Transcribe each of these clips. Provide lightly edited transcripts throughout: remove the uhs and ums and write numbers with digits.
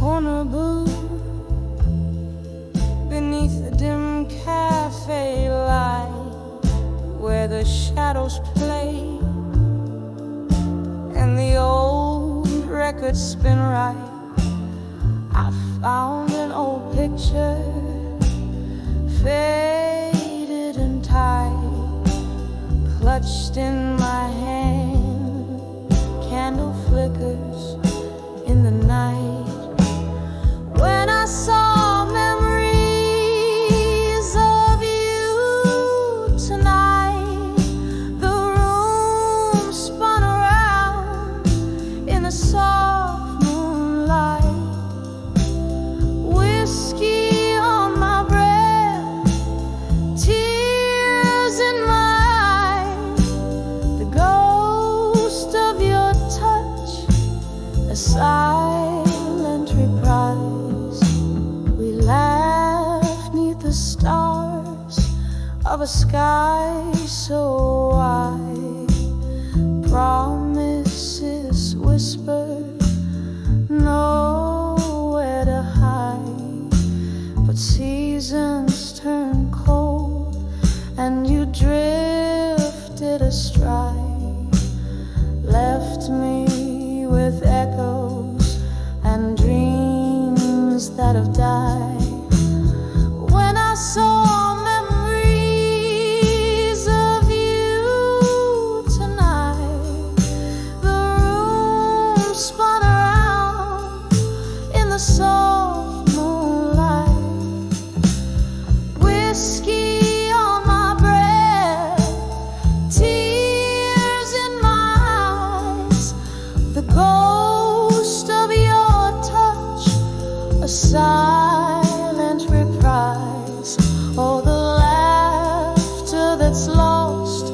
corner booth beneath the dim cafe light, where the shadows play and the old records spin right. I found an old picture, faded and tight, clutched in my hand. Candle flickers in the night. When I saw memories of you tonight, the room spun around in the soft moonlight. Whiskey on my breath, tears in my eyes, the ghost of your touch, a silent reprise. We laughed 'neath the stars of a sky so wide. Promises whispered, nowhere to hide. But seasons turn cold and you drifted astride, left me with echoes and dreams that have died. When I saw memories of you tonight, the room spun around in the soft moonlight. Whiskey on my breath, tears in my eyes, the ghost of your touch, a silent reprise. Oh, the laughter that's lost,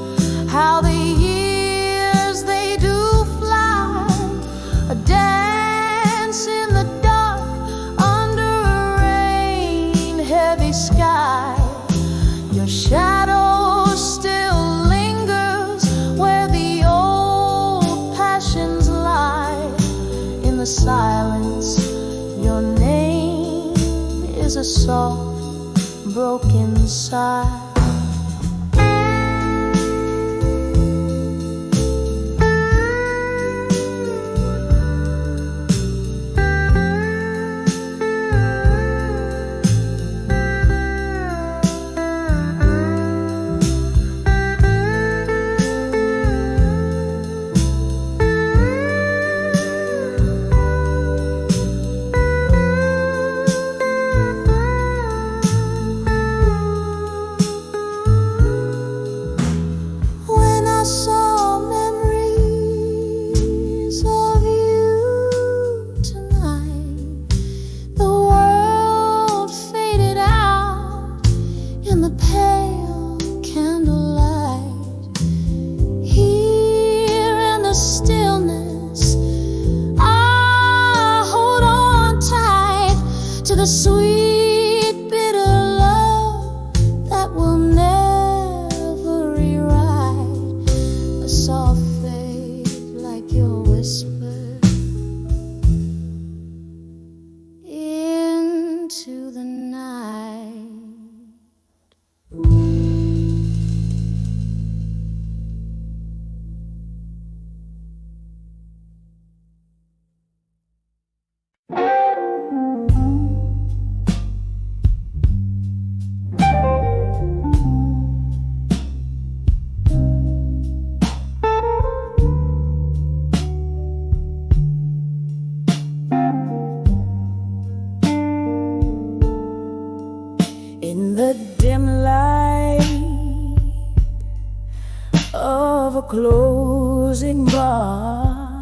how the years they do fly. A dance in the dark under a rain-heavy sky. Your shadow still lingers where the old passions lie. In the silence, your name is a soft, broken sigh. The sweet, bitter love that will never rewrite. A soft fade like your whisper into the night. In the dim light of a closing bar,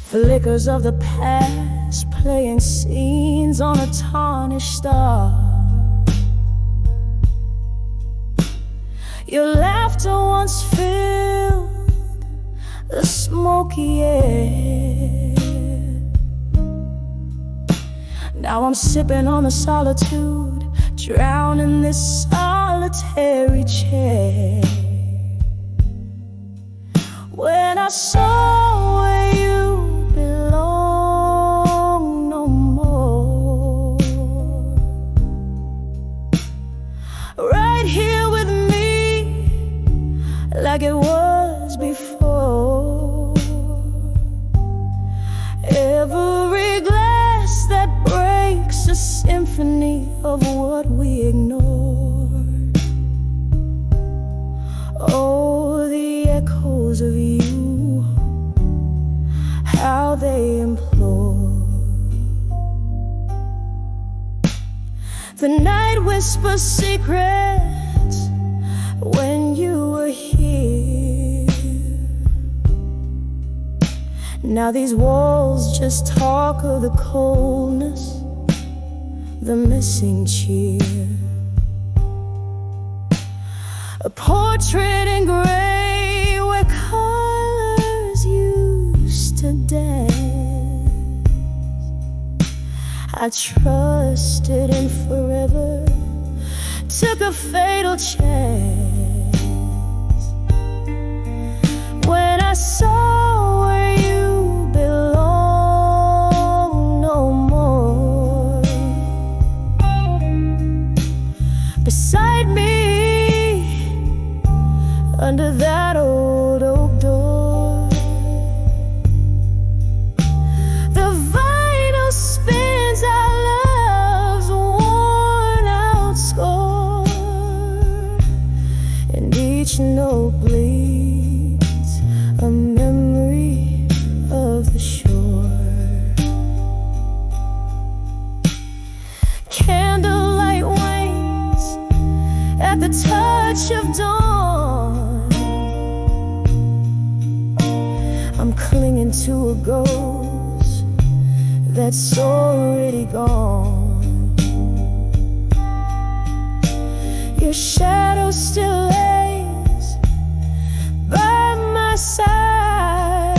flickers of the past playing scenes on a tarnished star. Your laughter once filled the smoky air. Now I'm sipping on the solitude, drowned in this solitary chair. When I saw where you belong, symphony of what we ignored. Oh, the echoes of you, how they implore. The night whispers secrets when you were here. Now these walls just talk of the coldness, the missing cheer. A portrait in gray where colors used to dance. I trusted in forever, took a fatal chance. When I saw where you belong no more, beside me under that old oak door, the vinyl spins our love's worn out score, and each note bleeds a memory of the shore. Candlelight wanes at the touch of dawn. I'm clinging to a ghost that's already gone. Your shadow still lays by my side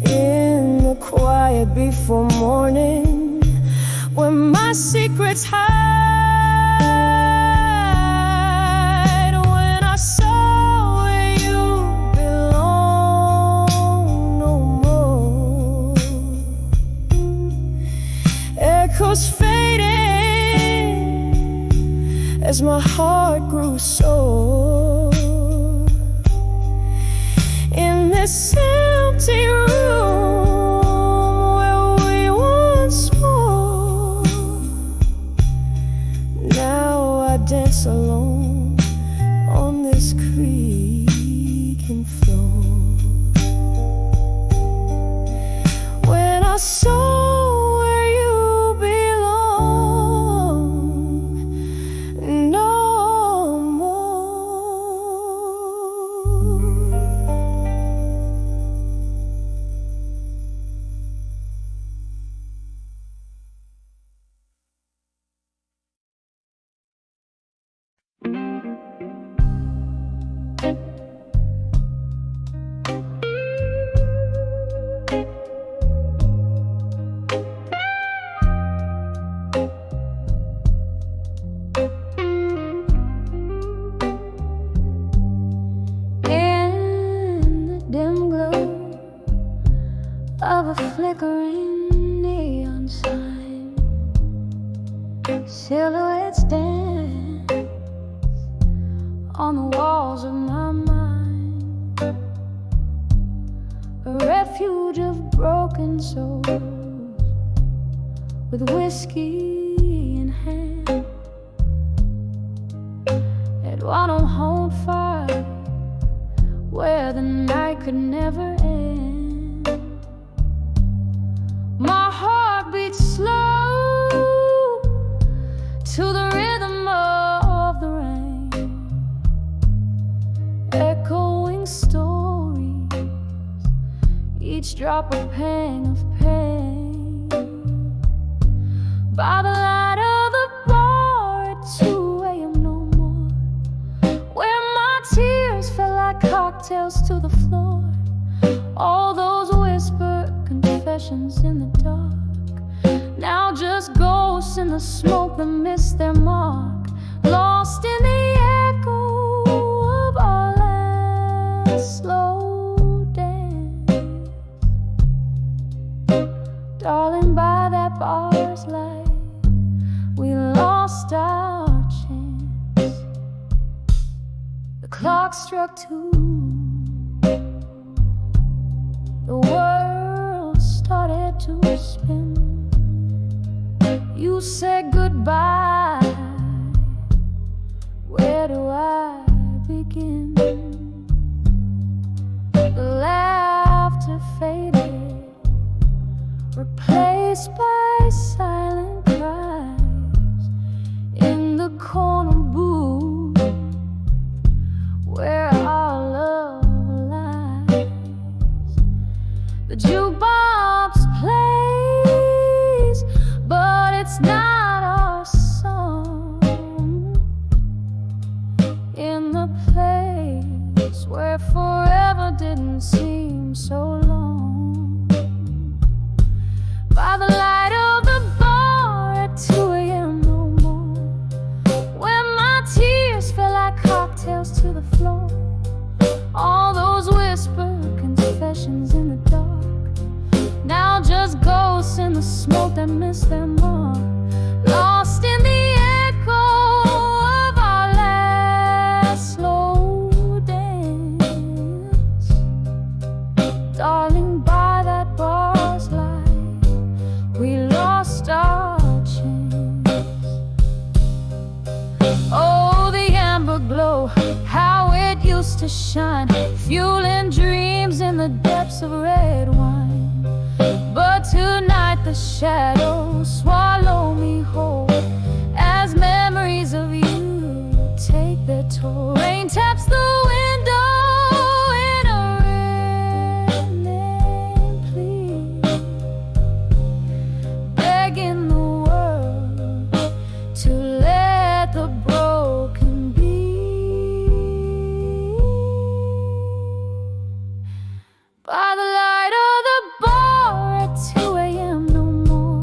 in the quiet before morning, where my secrets hide. When I saw where you belong no more, echoes fading as my heart grew sore. In this empty room where we once more, now I dance alone on this creaking floor. When I saw where you belong no more. In the dim glow of a flickering neon sign, silhouettes dance on the walls of my mind, a refuge of broken souls with whiskey in hand, at one home fire where the night could never end. My heart beats slow to the rhythm of the rain, echoing stories, each drop a pang of pain. By the light of the bar at 2 a.m. no more, where my tears fell like cocktails to the floor. All those whispered confessions in the dark, now just ghosts in the smoke that missed their mark, lost in the echo of our last slow dance. Darling, by that bar's light, we lost our chance. The clock struck 2. The world started to spin. you said goodbye. Where do I begin? The laughter faded, replaced by silent cries in the corner booth where our love lies. The jukebox plays, but it's not our song. In the place where forever didn't seem so long. By the light of the bar at 2 a.m. no more, where my tears fell like cocktails to the floor. All those whispered confessions in the dark, now just ghosts in the smoke that missed their mark. Lost in the echo of our last slow dance. Darling, by that bar's light, we lost our chance. Oh, the amber glow, how it used to shine, fueling dreams in the depths of red wine. But tonight the shadows swallow me whole as memories of you take their toll. Rain taps the window in a reddening plea, begging the world to let the broken be. By the light of the bar at 2 a.m. no more,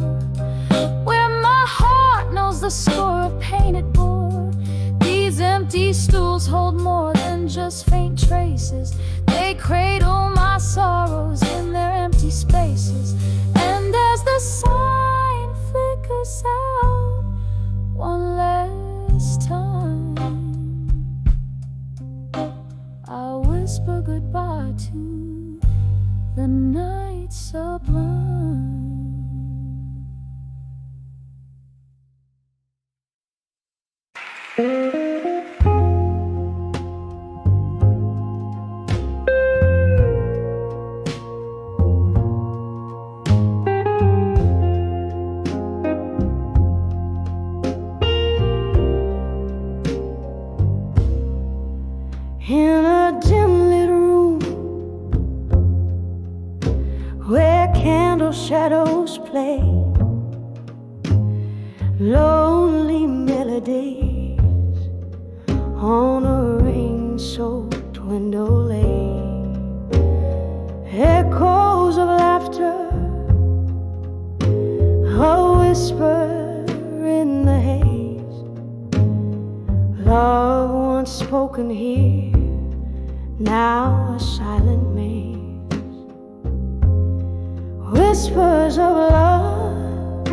where my heart knows the score of painted board. These empty stools hold more than just faint traces. They cradle my sorrows in their empty spaces. And as the sign flickers out one last time, I whisper goodbye to the night sublime. In a dim lit room where candle shadows play lonely melodies on a rain-soaked window lane. Echoes of laughter, a whisper in the haze. Love once spoken here, now a silent maze. Whispers of love,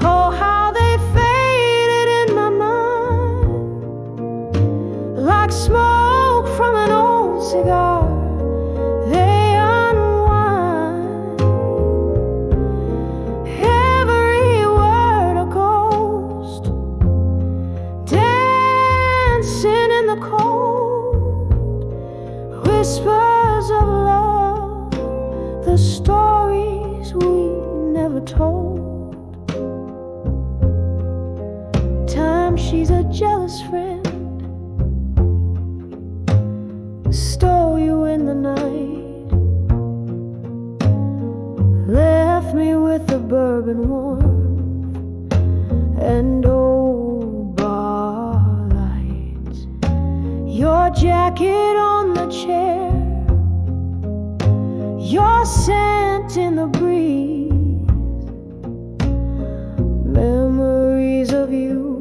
oh how they faded in my mind, like smoke from an old cigar. They unwind, every word a ghost, dancing in the cold. Whispers of love, the stories we never told. Time, she's a jealous friend, stole you in the night, left me with the bourbon warmth and old bar lights. Your jacket on the chair, your scent in the breeze, memories of you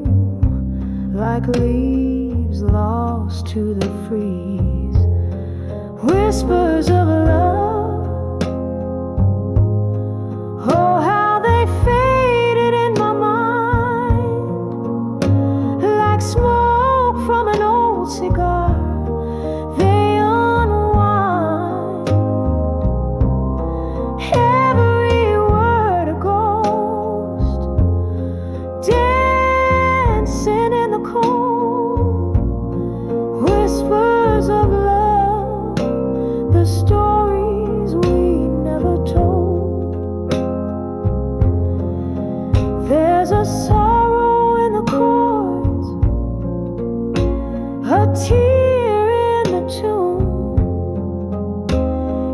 like leaves lost to the freeze. Whispers of love, oh how they faded in my mind, like smoke from an old cigar. They unwind, every word a gold,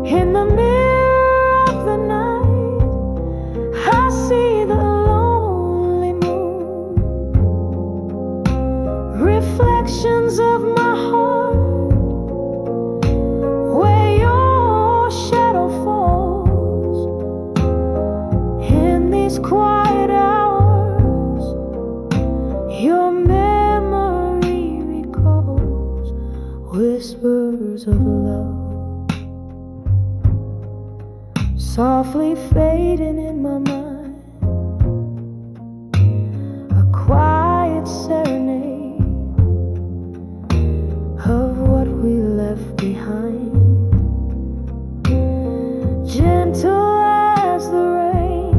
In the mirror of the night, I see the lonely moon, reflections of my heart, where your shadow falls. In these quiet hours, your memory recalls whispers of love, softly fading in my mind, a quiet serenade of what we left behind, gentle as the rain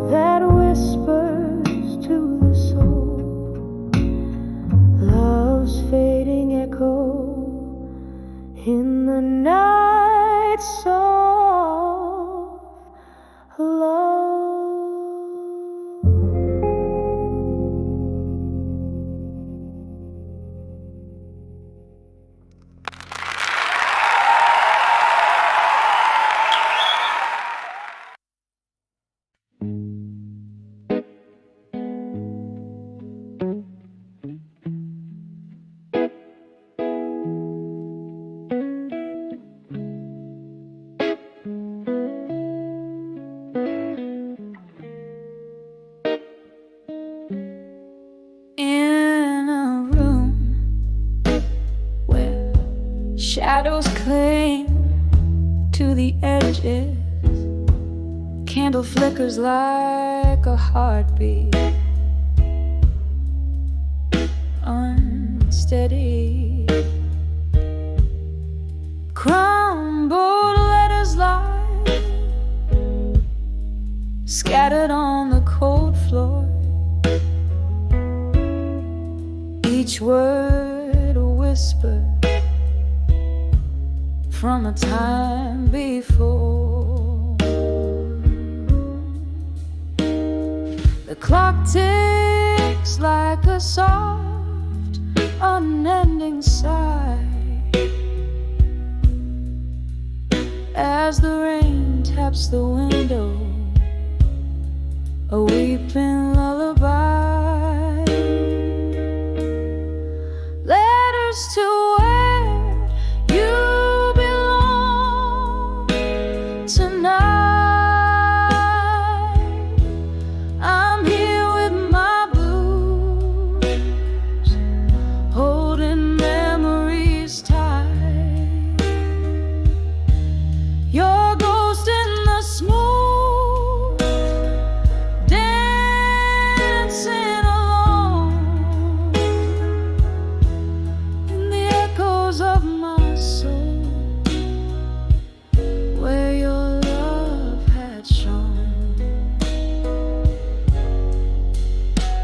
that whispers to the soul, love's fading echo in the night soft love. In a room where shadows cling to the edges, candle flickers like a heartbeat, unsteady. Crumbled letters lie scattered on the cold floor, each word a whisper from a time before. The clock ticks like a soft, unending sigh as the rain taps the window, a weeping lullaby. Letters to where you belong tonight. I'm here with my blues, holding memories tight. Your ghost in the smoke, dancing alone in the echoes of my soul, where your love had shone.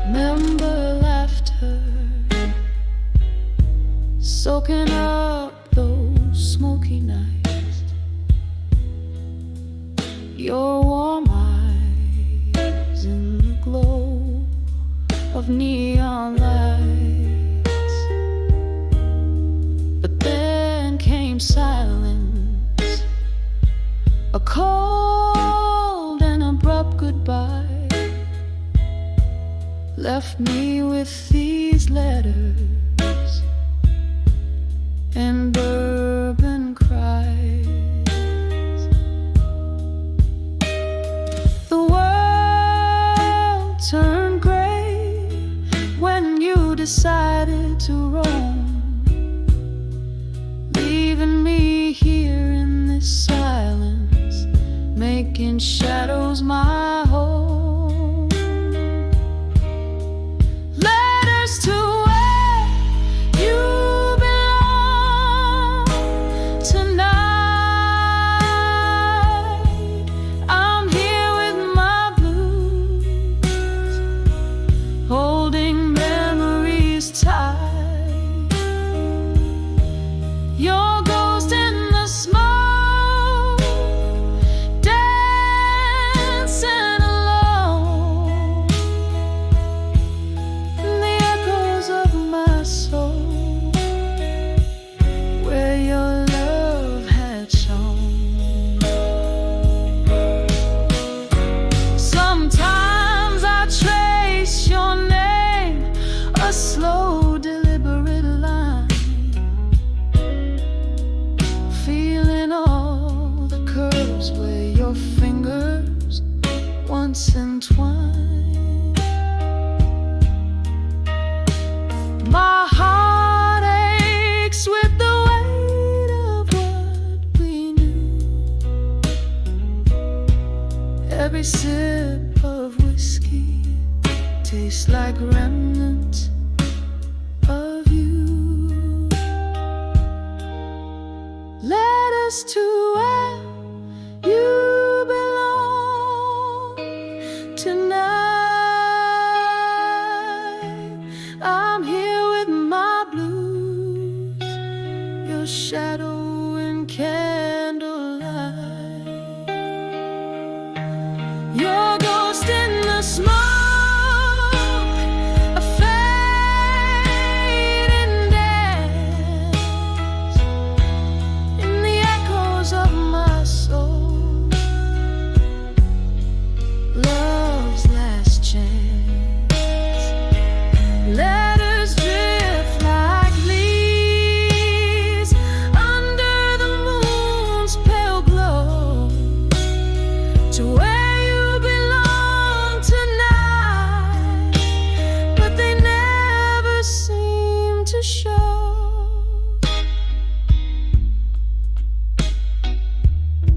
Remember laughter soaking up those smoky nights, your warm eyes in the glow of neon lights. But then came silence, a cold and abrupt goodbye, left me with these letters and bourbon cries. The world turned gray when you decided to roam, leaving me here in this silence, making shadows my home. Letters to where you belong tonight. I'm here with my blues, holding memories your fingers once entwined. My heart aches with the weight of what we knew. Every sip of whiskey tastes like remnants of you. Led us to where you belong tonight. I'm here with my blues, your shadow and candlelight, your ghost in the smoke.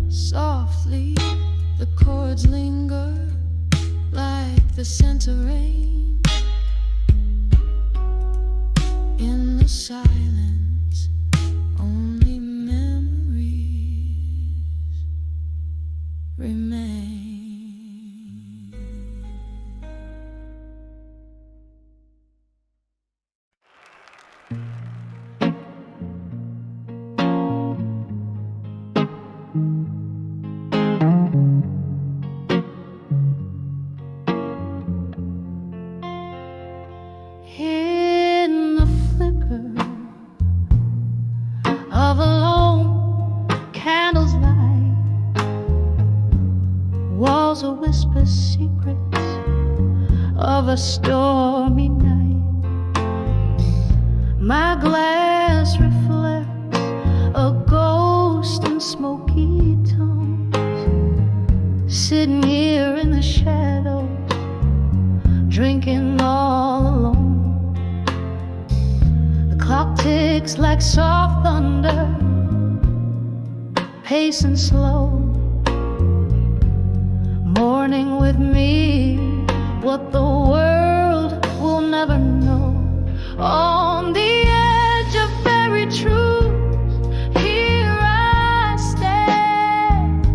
Softly, the chords linger like the scent of rain. In the silence, only memories remain. In the flicker of a lone candle's light, walls will whisper secrets of a stormy night. My glass reflects a ghost in smoky tones, sitting here in the shadows, drinking all alone. Clock ticks like soft thunder, pacing slow, mourning with me what the world will never know. On the edge of very truth, here I stand,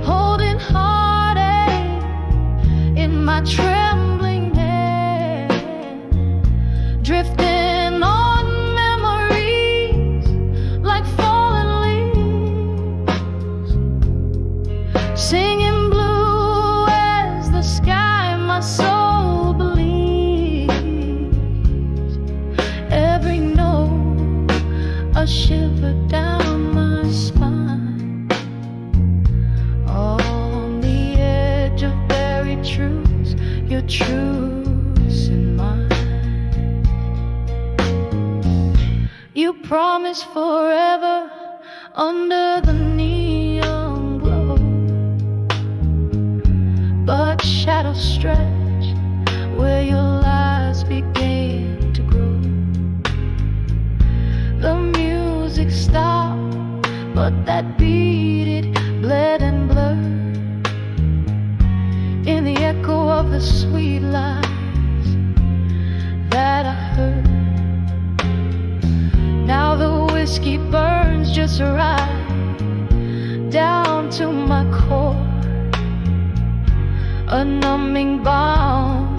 holding heartache in my trembling hand, drifting singing blue as the sky. My soul believes every note, a shiver down my spine. On the edge of buried truths, your truths and mine. You promise forever under the neon glow, but shadows stretch where your lies began to grow. The music stopped, but that beat, it bled and blurred in the echo of the sweet lies that I heard. Now the whiskey burns just right down to my core, a numbing balm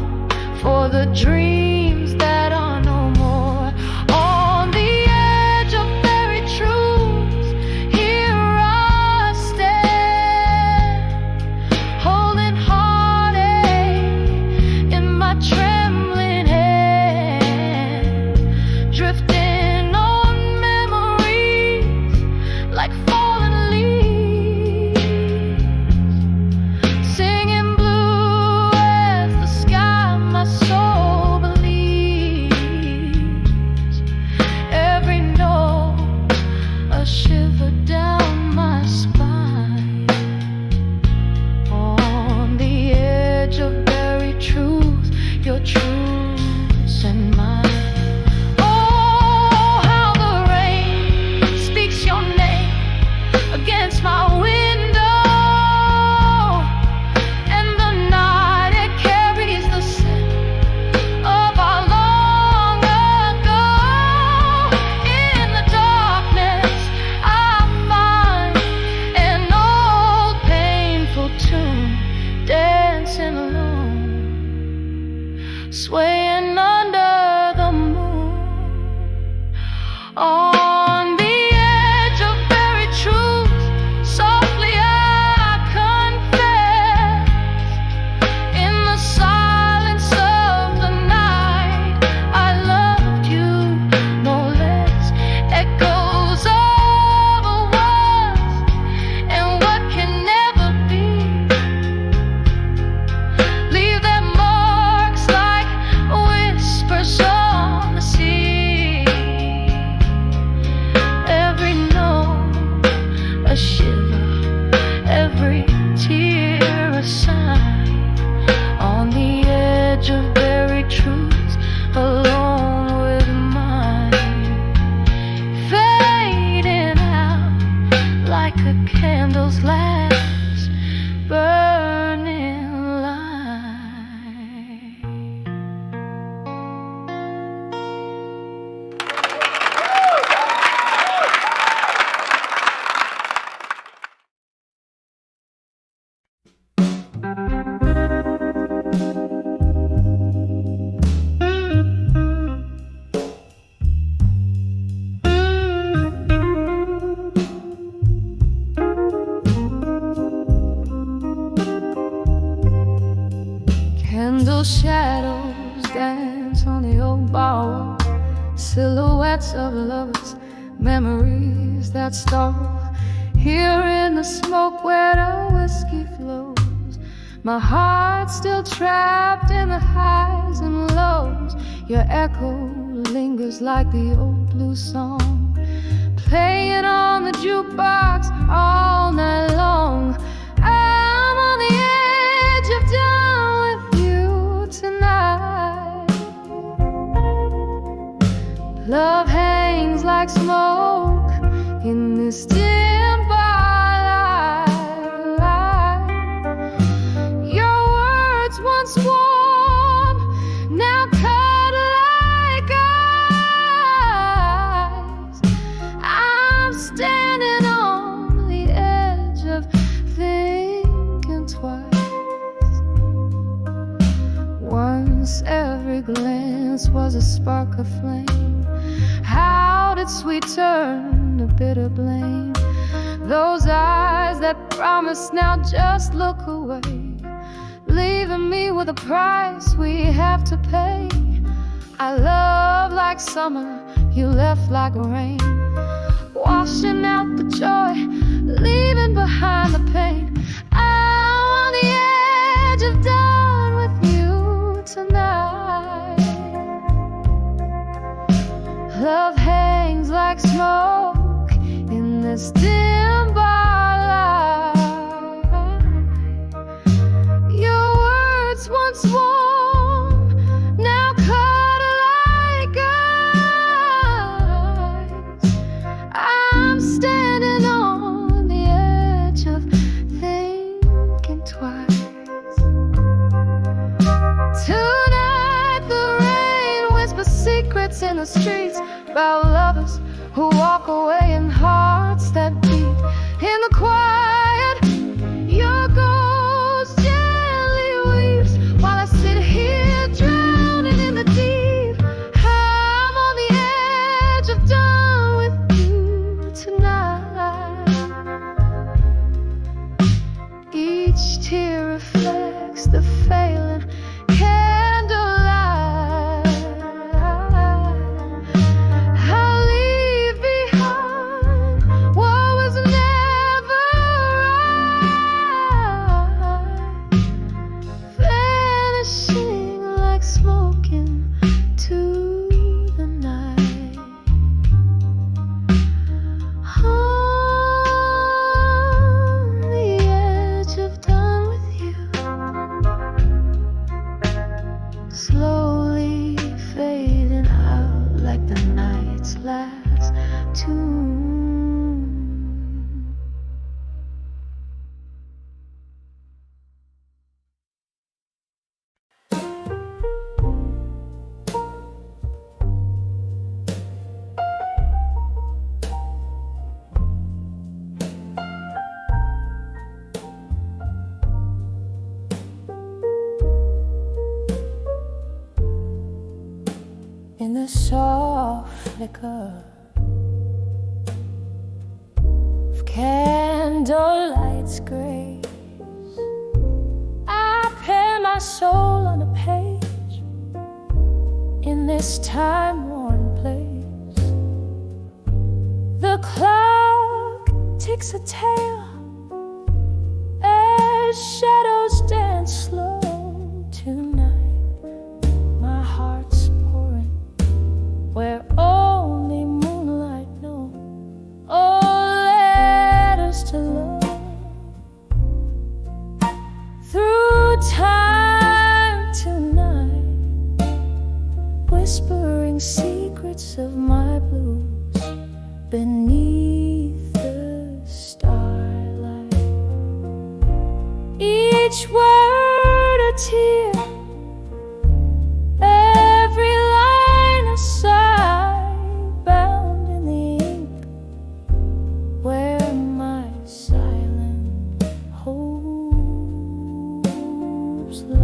for the dreams that are no more. On the edge of buried truths, here I stand, holding heartache in my trembling hand, drifting on memories like fallen leaves, singing blue as the sky. My soul believes every note, a shiver down my spine. like a candle's last burning light. Candle shadows dance on the old bar wall, silhouettes of lovers, memories that stall. Here in the smoke where the whiskey flows, my heart still trapped in the highs and lows. Your echo lingers like the old blues song, playing on the jukebox all night long. I'm on the edge of dawn with you tonight. Love hangs like smoke in this dim bar light. Your words once warm, now cut like ice. I'm standing on the edge of thinking twice. Once every glance was a spark of flame. How did sweet turn to bitter blame? Those eyes that promise now just look away, leaving me with a price we have to pay. I love like summer, you left like rain, washing out the joy, leaving behind the pain. I'm on the edge of dawn with you tonight. Love hangs like smoke in this dim bar light. Your words once warm, now cut like ice. I'm standing on the edge of thinking twice. Tonight the rain whispers secrets in the streets about lovers who walk away in hearts that beat. In the quiet, your ghost gently weeps while I sit here drowning in the deep. I'm on the edge of dawn with you tonight. Each tear reflects the failing candlelight. I'll leave behind what was never right, vanishing like smoke into the night. On the edge of dawn with you, slowly fading out like the night's last tune. In the soft flicker of candlelight's grace, I pen my soul on a page in this time-worn place. The clock ticks a tale as shadows dance slow tonight. My heart's pouring where only moonlight knows. Oh, letters to love through time tonight, whispering secrets of my blues beneath the stars. each word a tear, every line a sigh, bound in the ink where my silent hopes lie.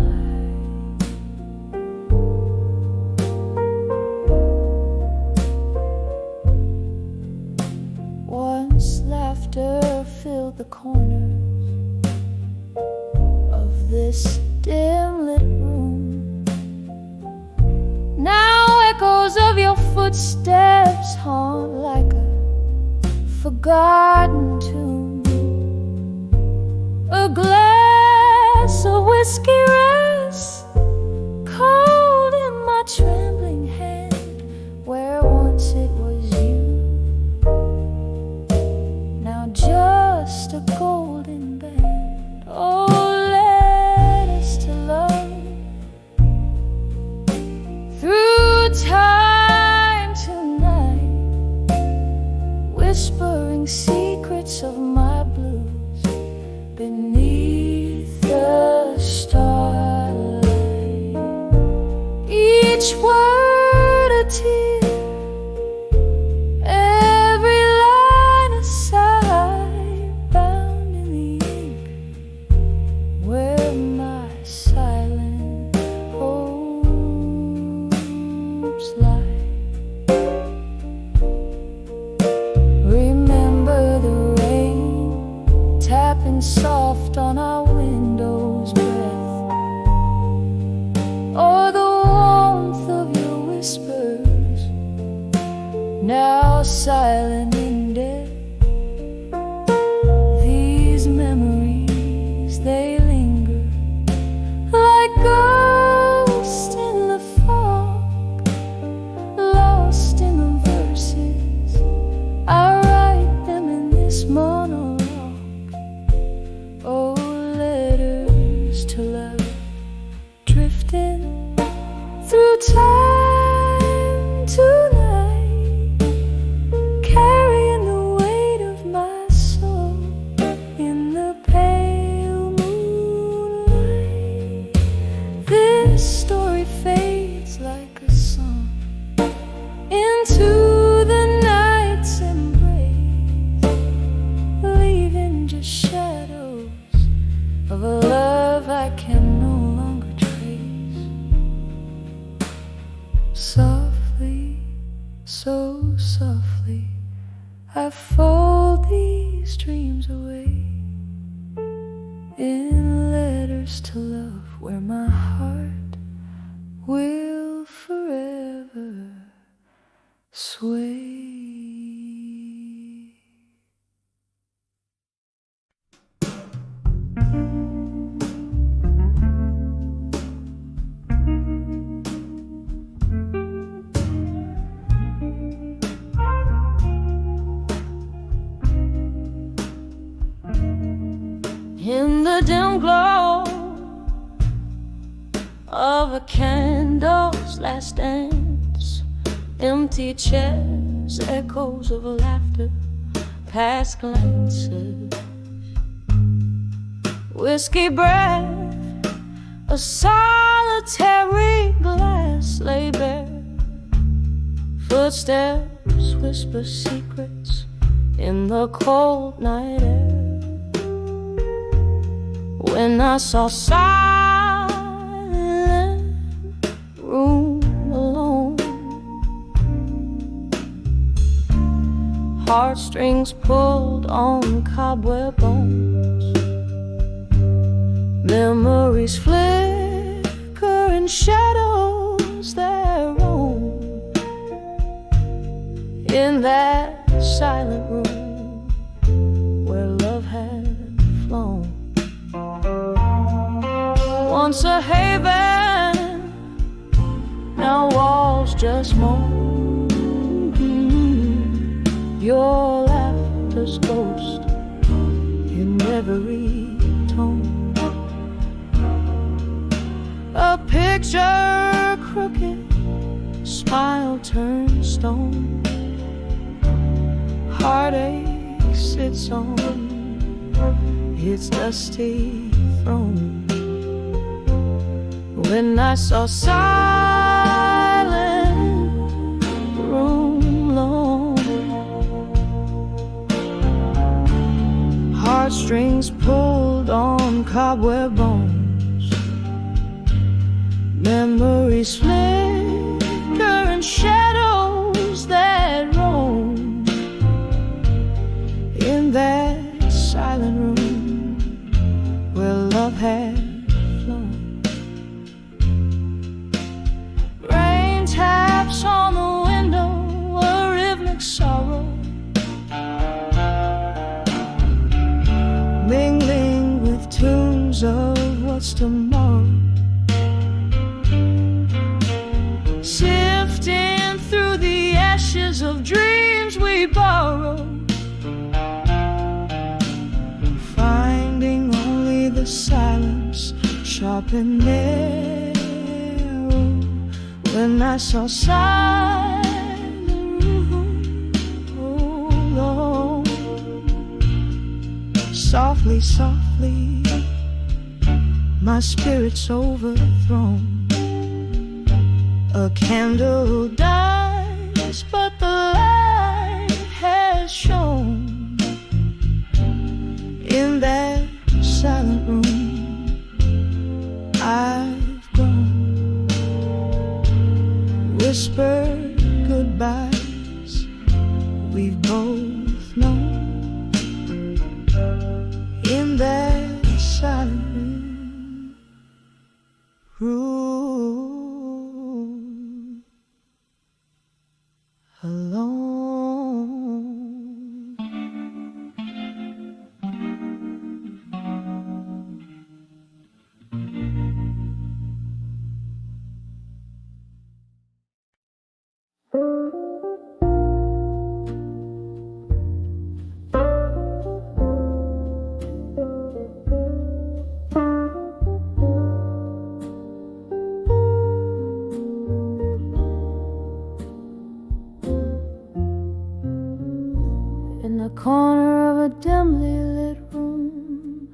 Once laughter filled the corners of this dim-lit room. Now echoes of your footsteps haunt like a forgotten tune. A glass of whiskey rests cold in my trembling hand, where once it was you, now just a golden band. Oh, let us to love through time tonight, whispering secrets of my blues beneath the starlight. Each word a tear, every line a sigh, bound in the ink where my silent hopes lie. Remember the rain tapping soft on our window's breath, or the warmth of your whispers, now silent in death. These memories, they linger like ghosts in the fog, lost in the verses. I write them in this monologue. Oh, letters to love, drifting through time tonight, carrying the weight of my soul in the pale moonlight. This story fades like a song into the night's embrace, leaving just shadows of a love I can no longer trace. Softly, so softly, I fold these dreams away in letters to love, where my heart will forever sway. In the dim glow of a candle's last dance, empty chairs, echoes of laughter, past glances, whiskey breath, a solitary glass lay bare, footsteps whisper secrets in the cold night air. When I saw silent room alone, heartstrings pulled on cobweb bones, memories flicker in shadows that roam in that silent room where love had flown. Once a haven, now walls just moan. Your laughter's ghost in every tone. A picture crooked, smile turned stone. Heartache sits on its dusty throne. When I saw silent room long, heartstrings pulled on cobweb bones, memories flicker and shadows that roam in that silent room where love had flown. Rain taps on the window, a rhythmic sorrow, mingling with tunes of what's tomorrow, sifting through the ashes of dreams we borrow, finding only the silence sharp and narrow. When I saw silent room long, softly, softly, my spirit's overthrown. A candle dies, but the light has shone in that silent room. I've grown, whispered goodbyes we've both known in that silent room alone. In the corner of a dimly lit room,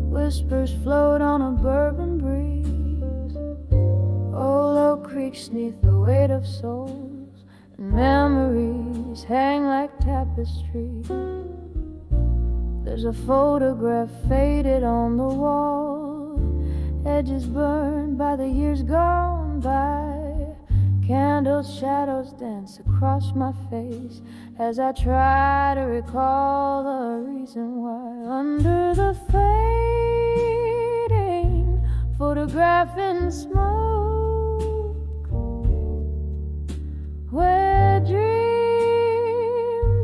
whispers float on a bourbon breeze. Old oak creaks neath the weight of souls, and memories hang like tapestry. There's a photograph faded on the wall, edges burned by the years gone by. Candles, shadows dance across my face as I try to recall the reason why. Under the fading photograph in smoke, where dreams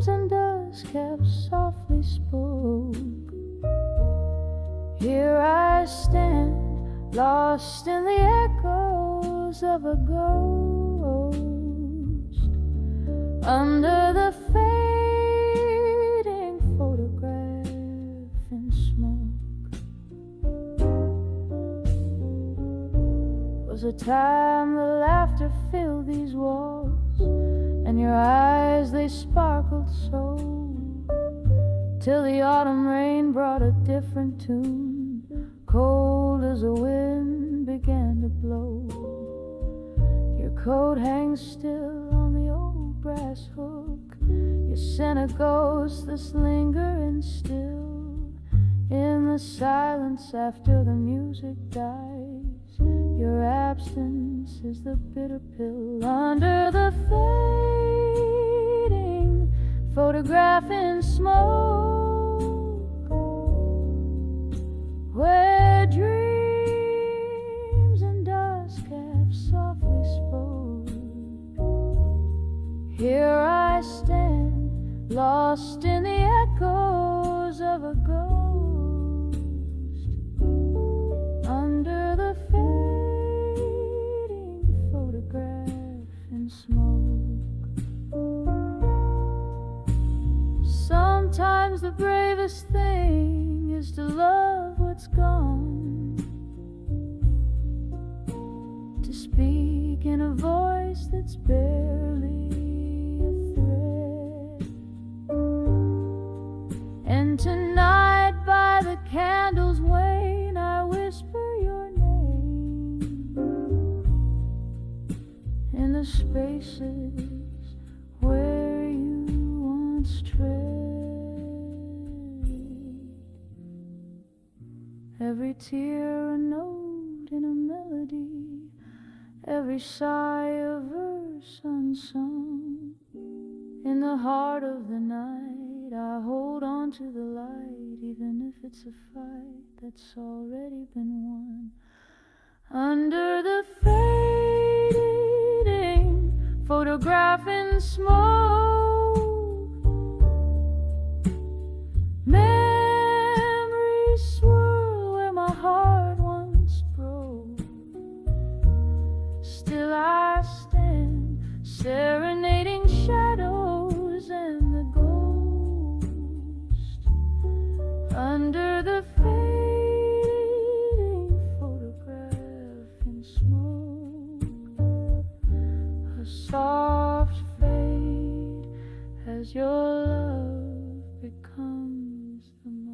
and dust have softly spoke. Here I stand, lost in the echoes of a ghost. Under the fading photograph in smoke was a time the laughter filled these walls, and your eyes, they sparkled so, till the autumn rain brought a different tune, cold as a wind began to blow. Your coat hangs still on the old brass hook, you sent a ghost that's lingering still in the silence after the music dies. Your absence is the bitter pill. Under the fading photograph in smoke, where dreams and dusk have softly spoke. Here I stand, lost in the echoes of a ghost. Under the fading photograph in smoke. Sometimes the bravest thing is to love what's gone, to speak in a voice that's barely a thread. And tonight by the candles wane, I whisper your name in the spaces where you once strayed. Every tear a note in a melody, every sigh a verse unsung. In the heart of the night, I hold on to the light, even if it's a fight that's already been won. Under the fading photograph in smoke, memories swirl where my heart once broke. Still I stand, serenading shadows and the ghost. Under the fading photograph in smoke, a soft fade as your love becomes the most.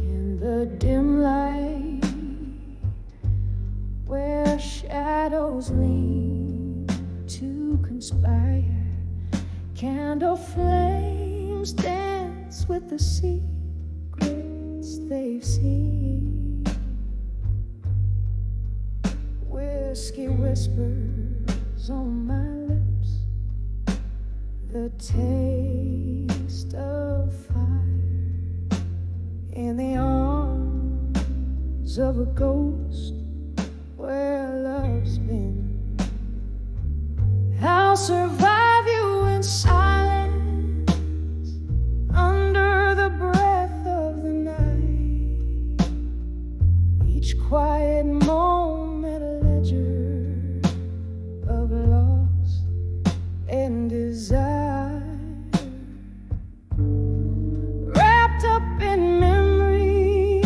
In the dim light, where shadows lean to conspire, candle flames dance with the secrets they've seen. Whiskey whispers on my lips, the taste of fire in the arms of a ghost where love's been. I'll survive you in silence under the breath of the night. Each quiet moment a ledger of loss and desire, wrapped up in memories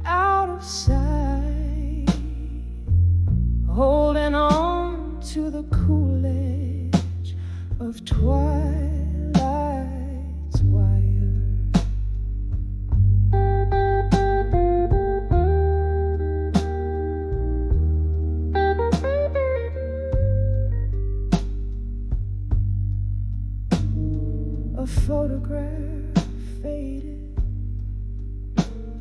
out of sight, holding on to the cool edge of twilight's wire. A photograph faded,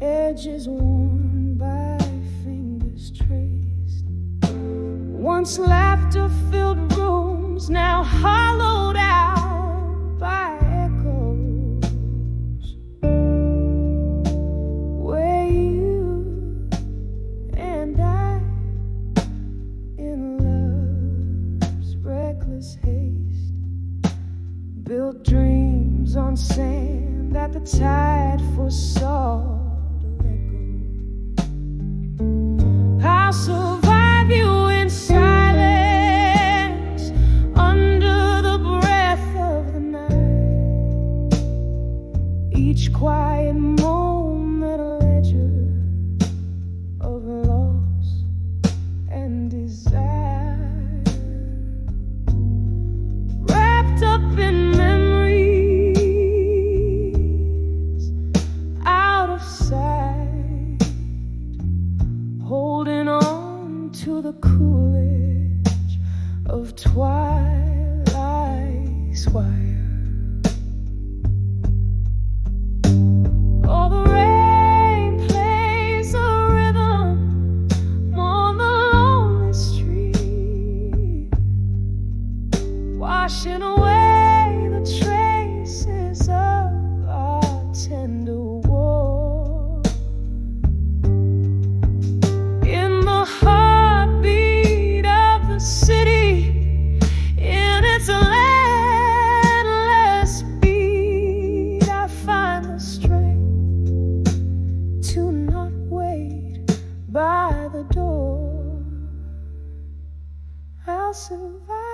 edges worn by fingers traced. Once laughter-filled rooms, now hollowed out by echoes, where you and I, in love's reckless haste, built dreams on sand that the tide foresaw to let go. I'll survive you in silence under the breath of the night. Each quiet moment a ledger of loss and desire, wrapped up in memories out of sight, holding on to the cool edge of twilight's wire. Oh, the rain plays a rhythm on the lonely street, washing away the traces of our tender war. In the heartbeat of the city, in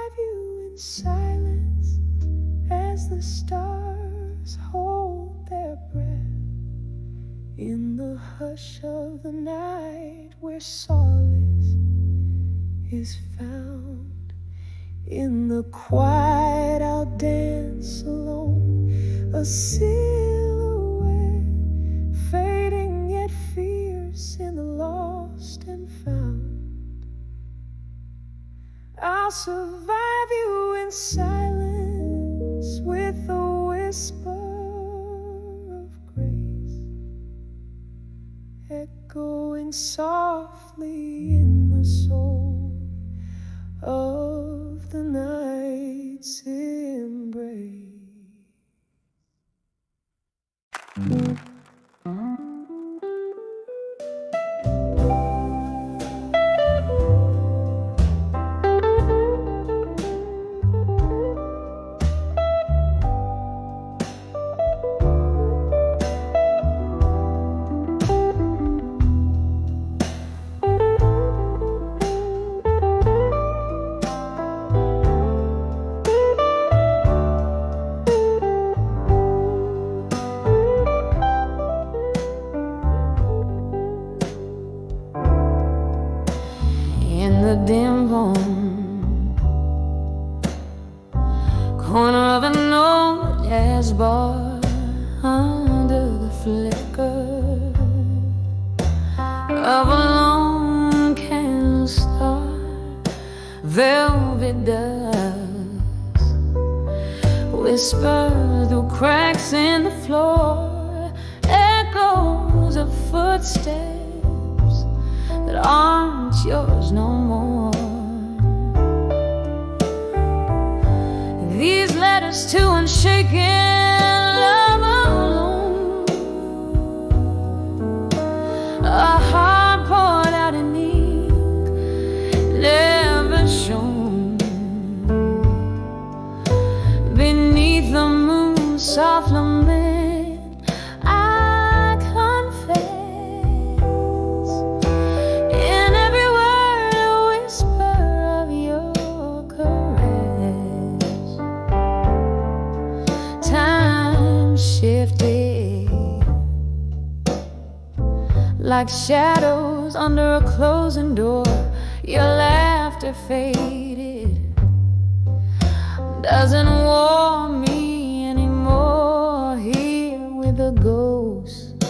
survive you in silence as the stars hold their breath in the hush of the night where solace is found. In the quiet I'll dance alone, a silhouette fading yet fierce in the lost and found. I'll survive you in silence with a whisper of grace echoing softly in the soul of the night's embrace. Dim home corner of an old jazz bar, under the flicker of a lone candle star, velvet dust whisper through cracks in the floor, echoes of footsteps that aren't yours no more. These letters to unshaken love alone, a heart poured out in ink, never shown. Beneath the moon's soft lament, I confess, in every word a whisper of your caress. Time shifted like shadows under a closing door. Your laughter faded, doesn't warm me anymore. Here with the ghost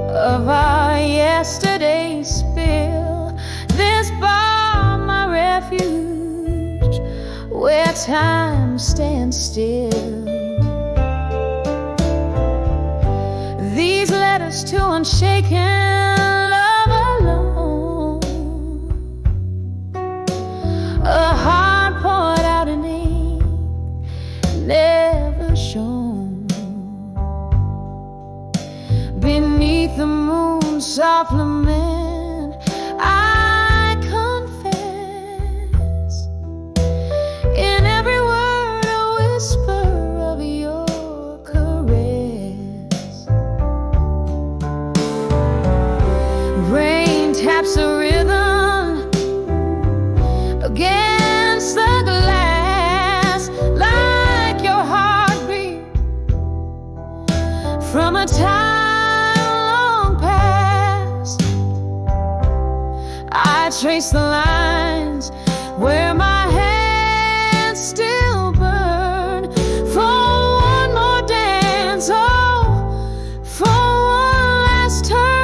of our yesterday spill, this bar my refuge, where time stands still. These letters to unshaken love alone, a heart poured out in ink, never shown. Beneath the moon's soft lament, I confess, in every word a whisper of your caress. Rain taps a rhythm against the glass, like your heartbeat from a time long past. I trace the lines where my hands still burn for one more dance, oh, for one last turn.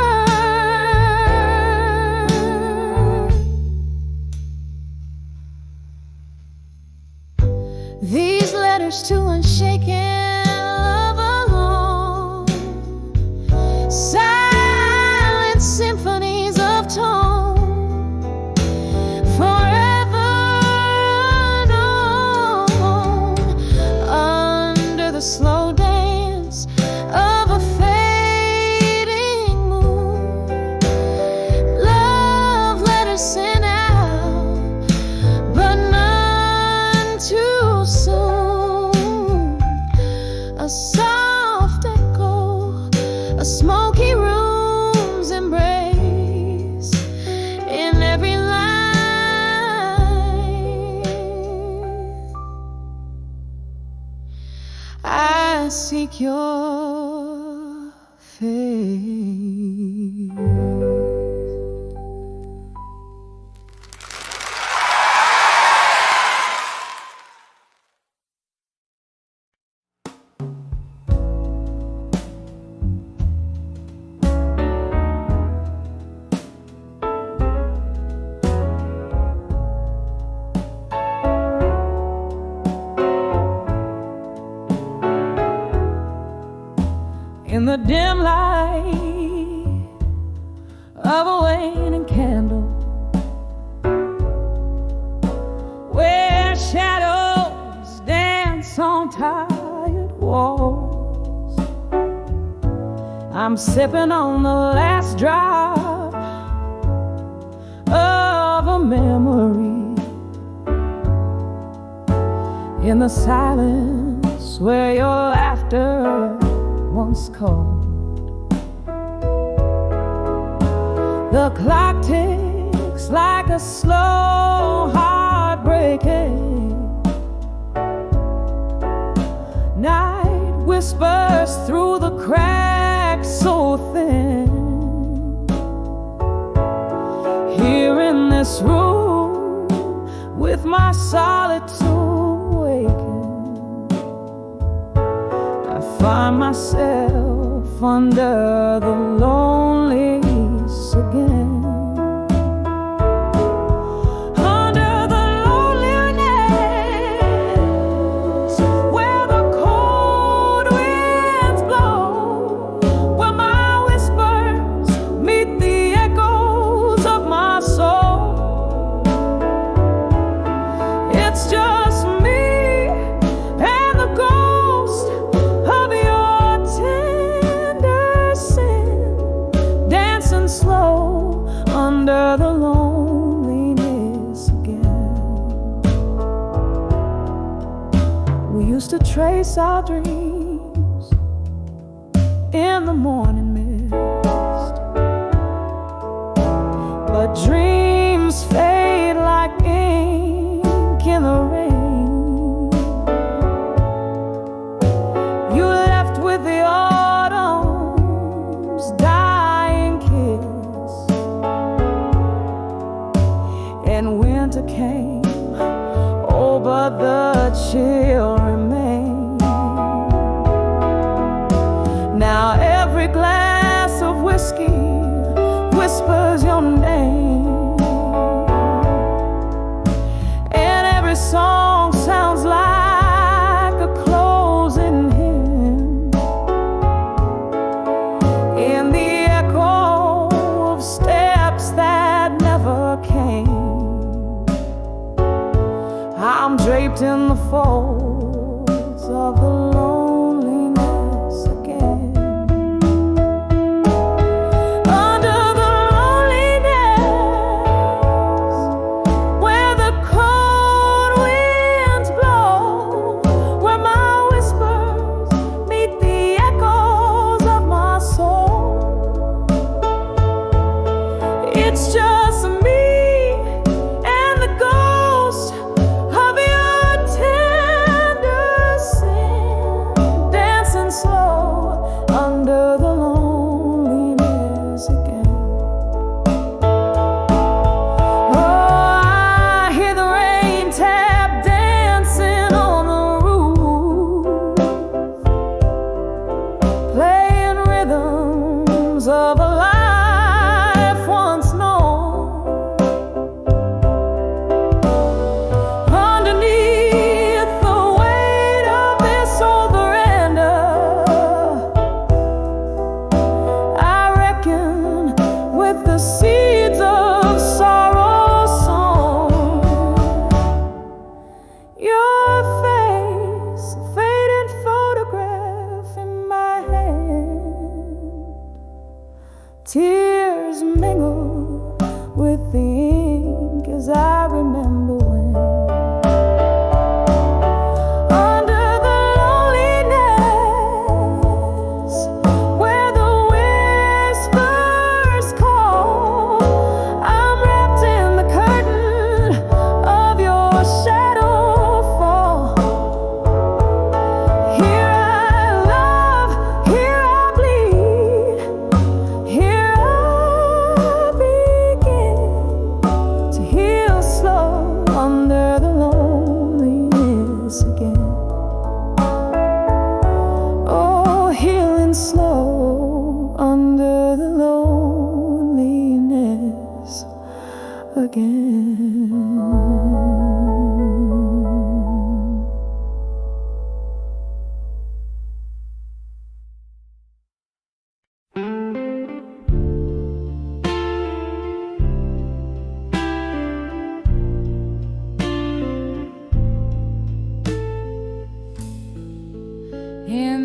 These letters to unshaken love alone, silent symphonies of tone, forever unknown, under the slow dance of a fading moon. Love letters sent out, but none too soon. seek your face. In the dim light of a waning candle, where shadows dance on tired walls, I'm sipping on the last drop of a memory. In the silence where your laughter once called, the clock ticks like a slow heartbreaking. Night whispers through the cracks so thin. Here in this room with my solitude waking, find myself under the loneliness again. Under the loneliness, where the cold winds blow, where my whispers meet the echoes of my soul. It's just me and the ghost of your tender sin, dancing slow under the loneliness again. We used to trace our dreams in the morning mist, but dreams fade like ink in the rain. With the autumn's dying kiss, and winter came, oh, but the chill remained. Now every glass of whiskey whispers your name, and every song sounds like a closing hymn. In the echo of steps that never came, I'm draped in the folds of the loneliness again. Under the loneliness, where the cold winds blow, where my whispers meet the echoes of my soul. It's just me and the ghost of your tender sin,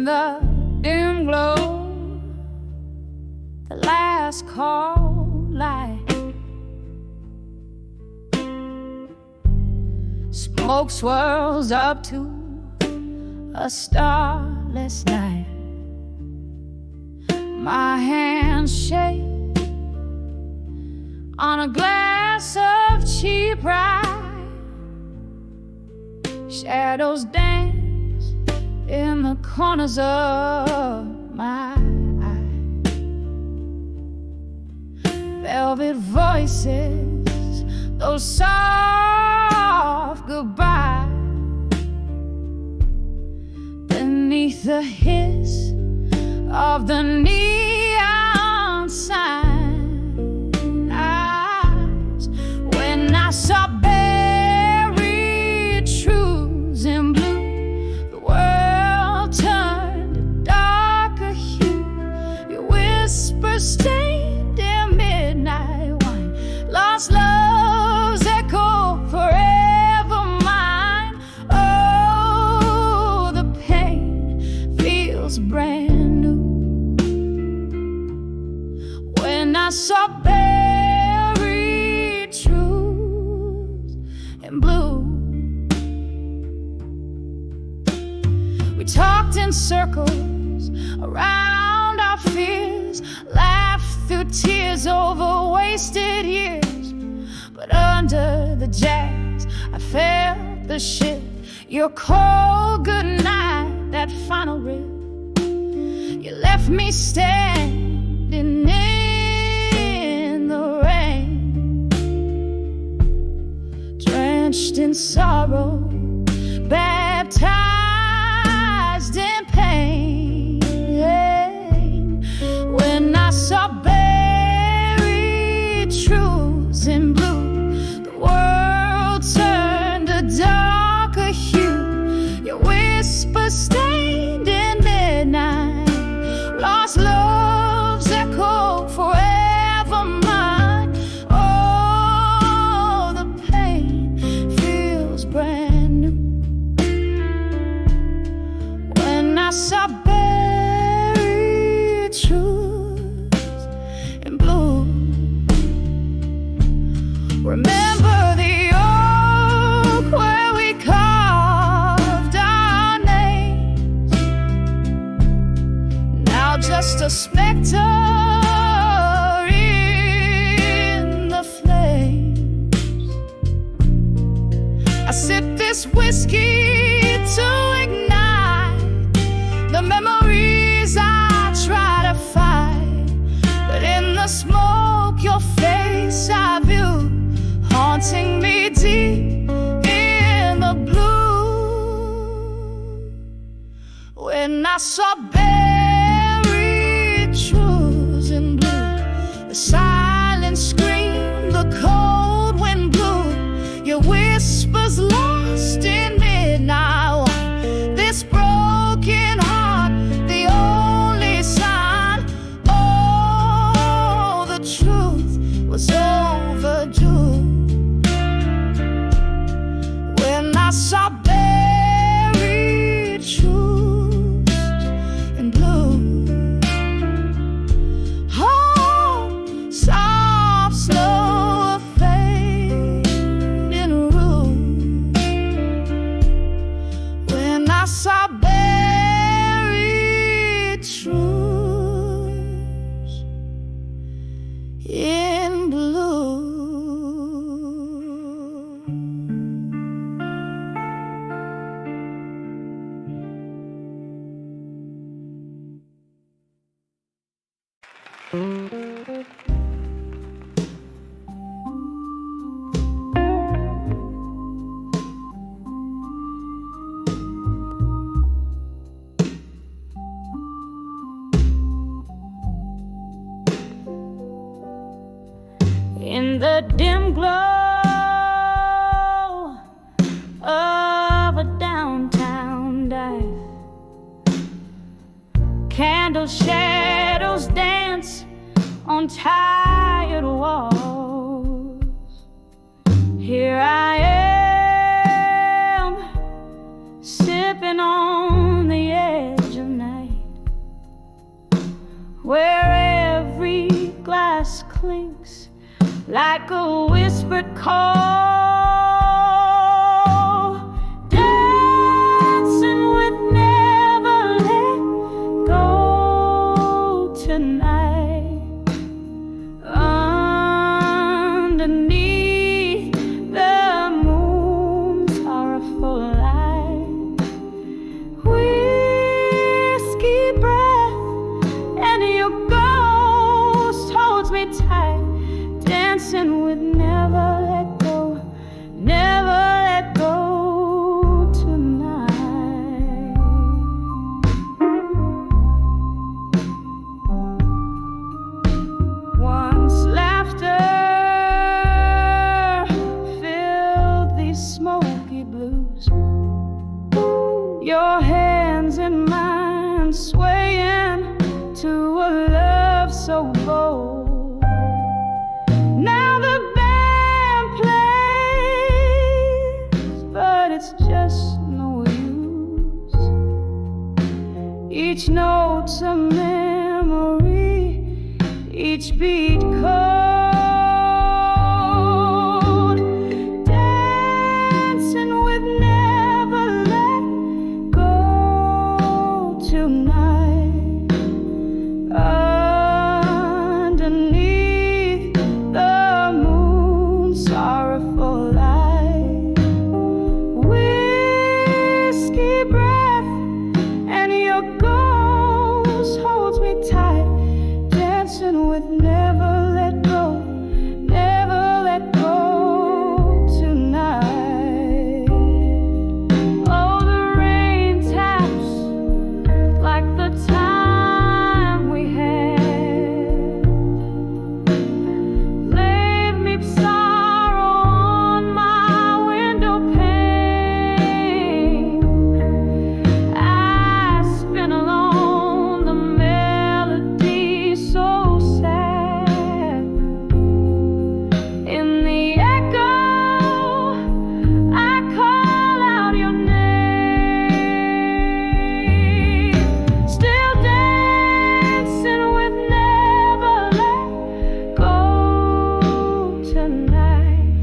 the dim glow, the last call light. Smoke swirls up to a starless night. My hands shake on a glass of cheap rye. Shadows dance in the corners of my eyes. Velvet voices, those soft goodbyes. Beneath the hiss of the neon sign, eyes. When I saw buried truths in blue, the world turned a darker hue. Your whisper stained in midnight wine. Lost love's echo forever mine. Oh, the pain feels brand new. When I saw buried truths in blue, we talked in circles around our fears, laughed through tears over wasted years. But under the jazz, I felt the shift. Your cold goodnight, that final rip. You left me standing in the rain, drenched in sorrow, baptized in pain. When I saw buried truths in blue, the world turned a darker hue. Your whisper stained in midnight. Lost love's echo forever mine. Oh, the pain feels brand new. When I saw buried truths in blue. Remember the oak where we carved our names. Now just a specter in the flames. I sip this whiskey to ignite the memories I try to fight. But in the smoke, your face I view, haunting me deep in the blue. When I saw buried truths in blue, the silence screamed, the cold wind blew. Your whispers lost in midnight wine. This broken heart, the only sign. Oh, the truth was overdue. When I saw buried truths in blue. Oh, soft snow fading room. When I saw buried truths in blue. In the dim glow of a downtown dive, candle shadows dance on tired walls. Here I am, sipping on the edge of night. like a whispered call. Dancing with never let go tonight. Underneath the moon's sorrowful light. Whiskey breath and your ghost holds me tight. Dancing with never let go, never let go tonight. Once laughter filled these smoky blues, your hands in mine swaying to a love so bold. Now the band plays, but it's just no use. Each note's a memory, each beat cold. Dancing with never let go tonight. Underneath the moon's sorrowful light. Whiskey breath and your ghost holds me tight. Dancing with never let go, never let go tonight. Oh, the rain taps like the time we had. Leave me sorrow on my window pane. I spin along the melody so sad. In the echo, I call out your name. Still dancing with never let go tonight.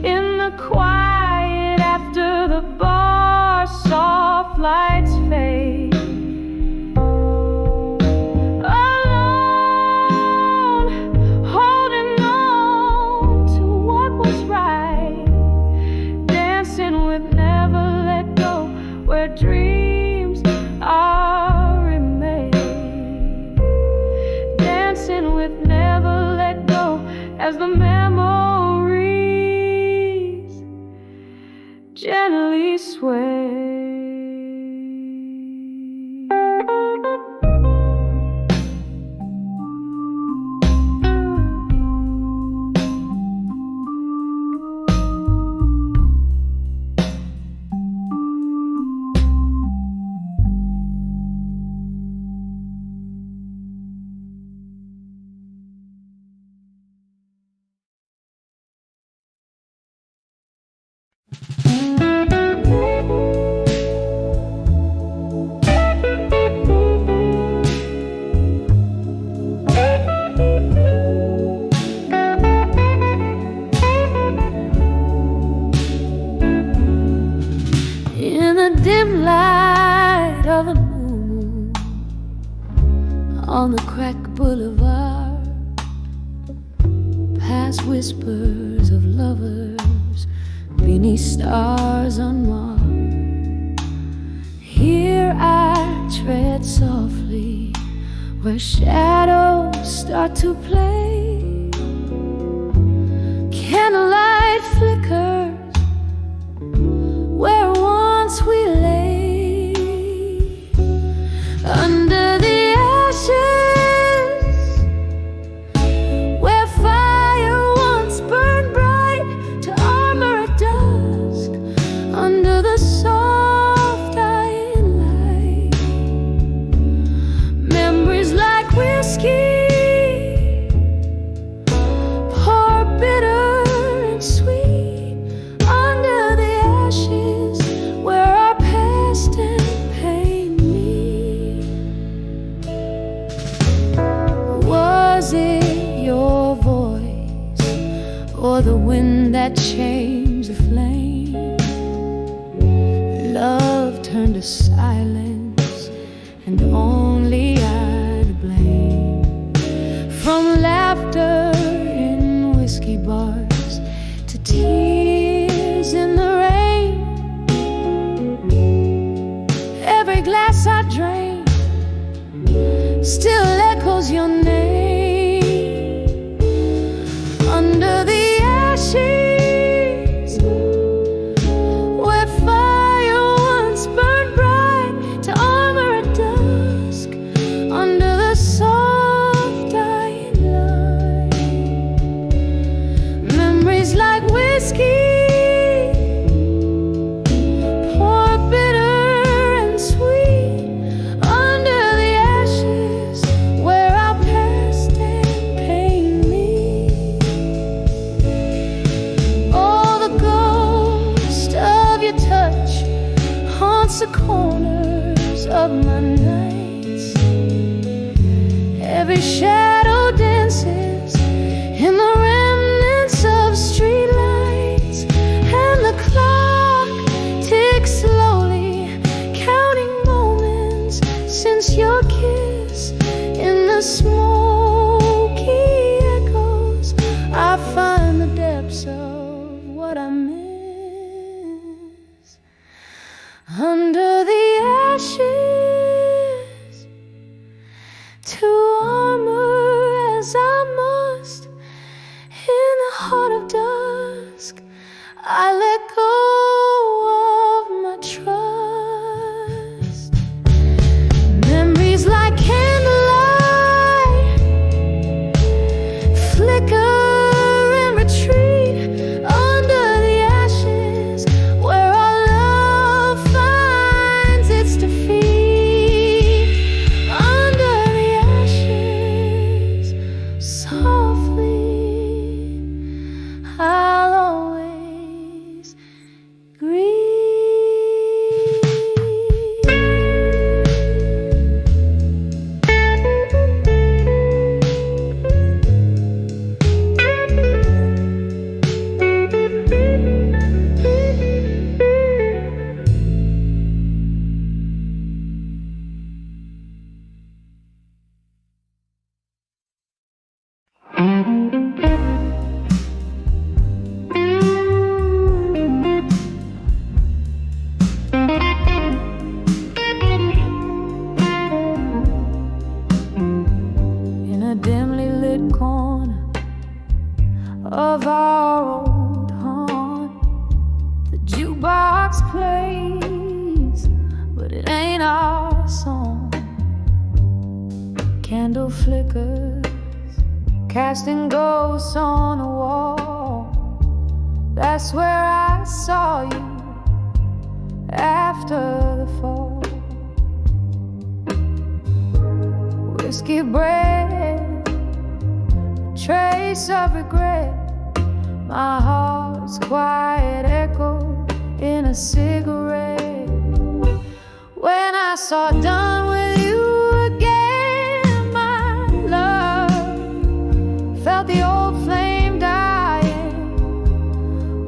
In the quiet after the bar, soft lights fade. Alone, holding on to what was right. Dancing with never let go, where dreams are remade. Dancing with never let go, as the memories gently sway. In the dim light of the moon, on the cracked boulevard, past whispers of lovers beneath stars unmarked. Here I tread softly where shadows start to play. Candlelight flickers where once we lay. Under the ashes where fire once burned bright to armor at dusk. Under the soft dying light, memories like whiskey pour bitter and sweet the wind that changed the flame. Love turned to silence, and only I to blame. From laughter in whiskey bars to tears in the rain, every glass I drain still echoes your name. Under the ashes, where fire once burned bright to armor at dusk, under the soft dying light, memories like whiskey the corners of my nights. Every shadow dances in the remnants of streetlights, and the clock ticks slowly, counting moments since your kiss. In the smoky echoes, I find the depths of what I miss. Under the ashes, to armor as I must, in the heart of dusk, I let go of my trust. Memories like candlelight flicker and retreat under the ashes, where I'll always grieve. Of our old haunt, the jukebox plays, but it ain't our song. Candle flickers, casting ghosts on the wall. That's where I saw you after the fall. Whiskey bread, trace of regret, my heart's quiet echo in a cigarette. When I saw done with you again, my love, felt the old flame dying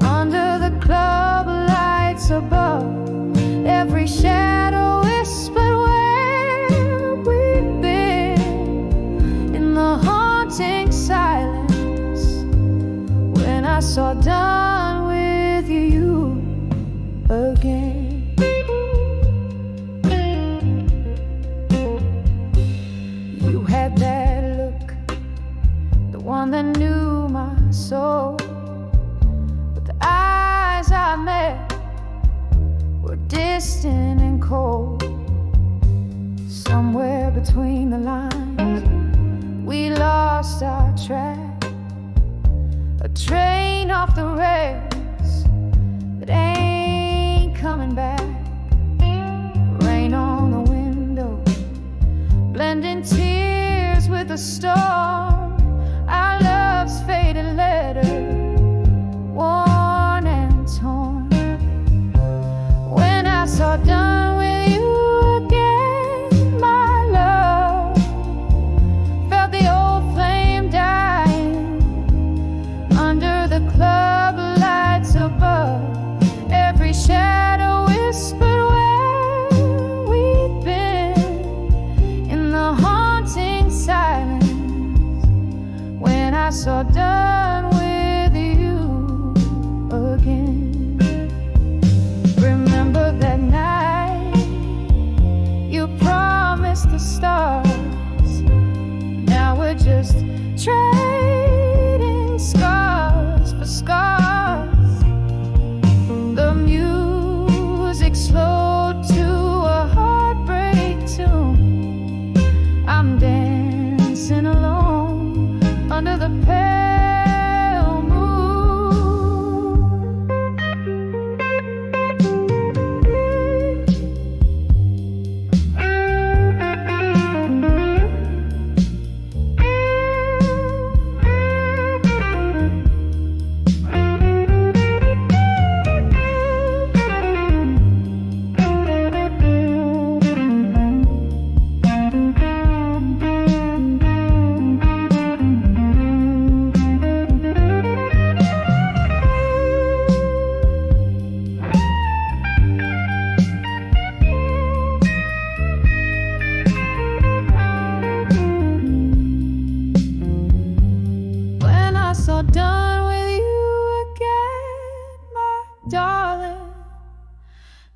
under the club lights above. Every shadow whispered where we've been in the haunting silence. When I saw done with you again. You had that look, the one that knew my soul. But the eyes I met were distant and cold. Somewhere between the lines, we lost our track. A train off the rails that ain't coming back. Rain on the window, blending tears with the storm. Our love's faded letter, worn and torn. When I saw done with you again, my love, felt the old flame dying under the clouds.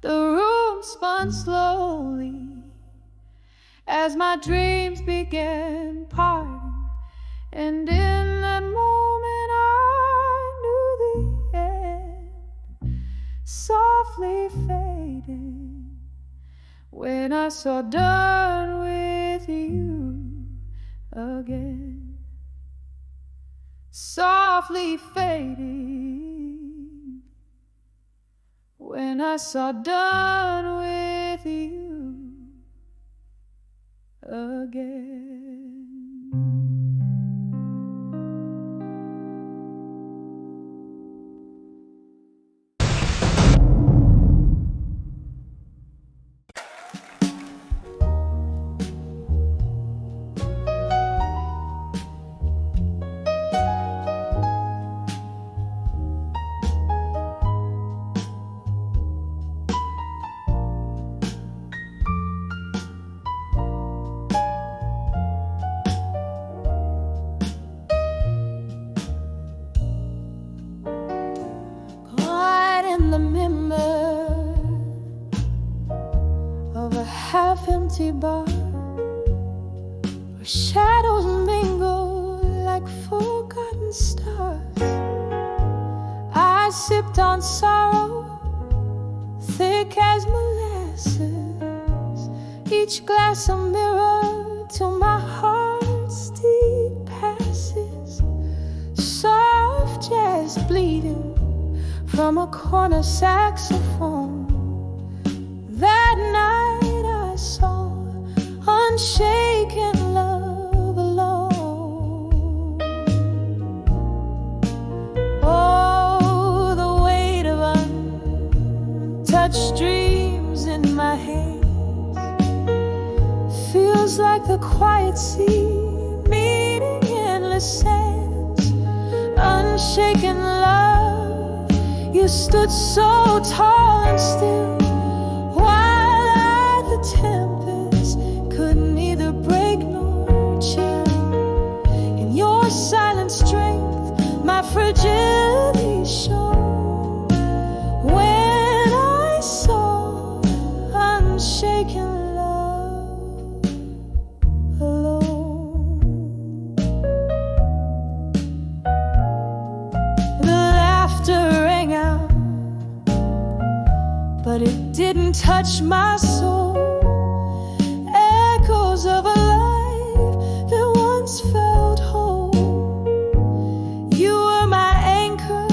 The room spun slowly as my dreams began parting, and in that moment I knew the end softly faded when I saw done with you again. Softly fading when I saw done with you again. Half-empty bar where shadows mingle like forgotten stars. I sipped on sorrow, thick as molasses, each glass a mirror to my heart's deep passes. Soft jazz bleeding from a corner saxophone. That night I saw unshaken love alone. Oh, the weight of untouched dreams in my hands feels like the quiet sea meeting endless sands. Unshaken love, you stood so tall and still, tempest could neither break nor chill. In your silent strength, my fragility shone. When I saw unshaken love alone, the laughter rang out, but it didn't touch my soul. Of a life that once felt whole. You were my anchor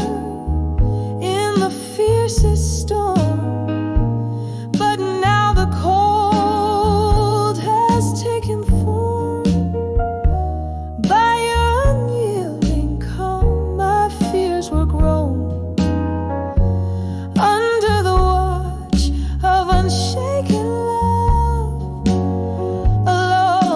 in the fiercest storm, but now the cold has taken form. By your unyielding calm, my fears were grown. Under the watch of unshaken love, alone.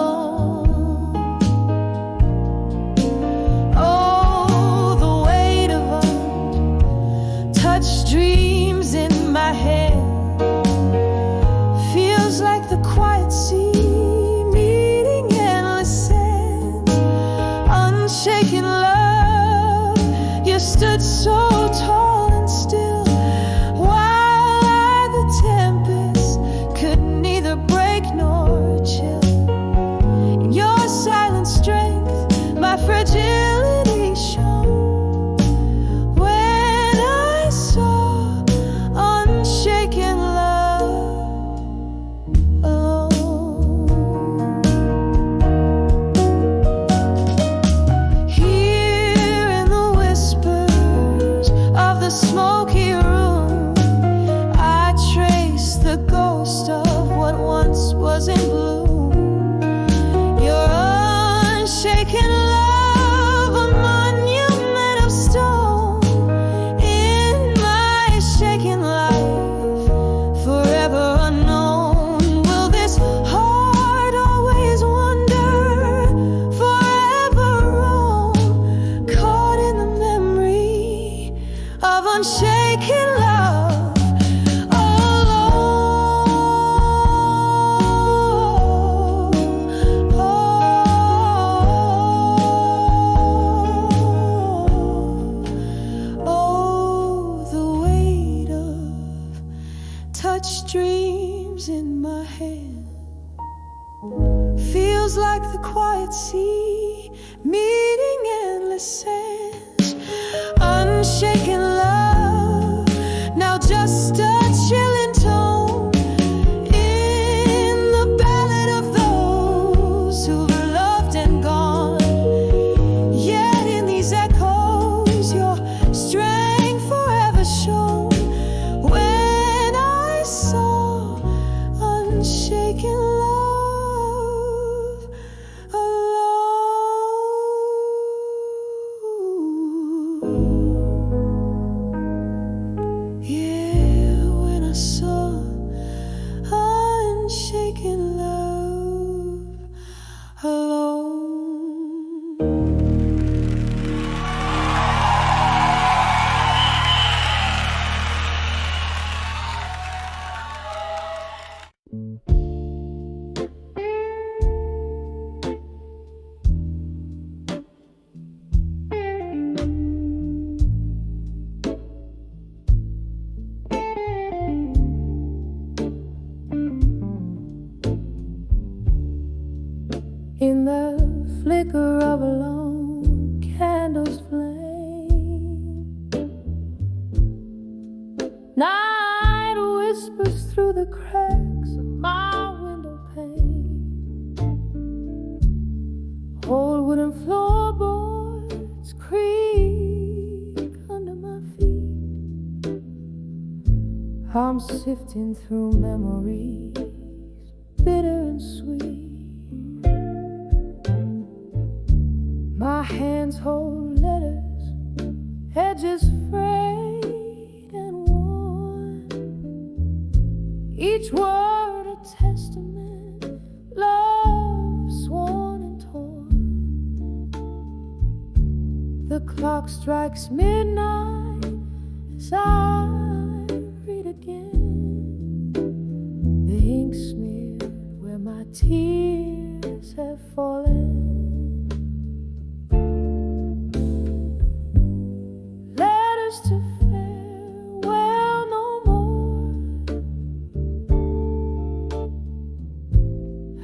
streams in my hand. Feels like the quiet sea meeting endless sands. Unshaken love, now just a chilling tone in the ballad of those who've loved and gone. Yet in these echoes, your strength forever shone. When I saw unshaken love alone. Yeah, when I saw unshaken love alone. In the flicker of a lone candle's flame, night whispers through the cracks of my window pane. Old wooden floorboards creak under my feet. I'm sifting through memories, bitter and sweet. My hands hold letters, edges frayed and worn. Each word a testament, love sworn and torn. The clock strikes midnight as I read again. The ink smeared where my tears have fallen. To farewell no more,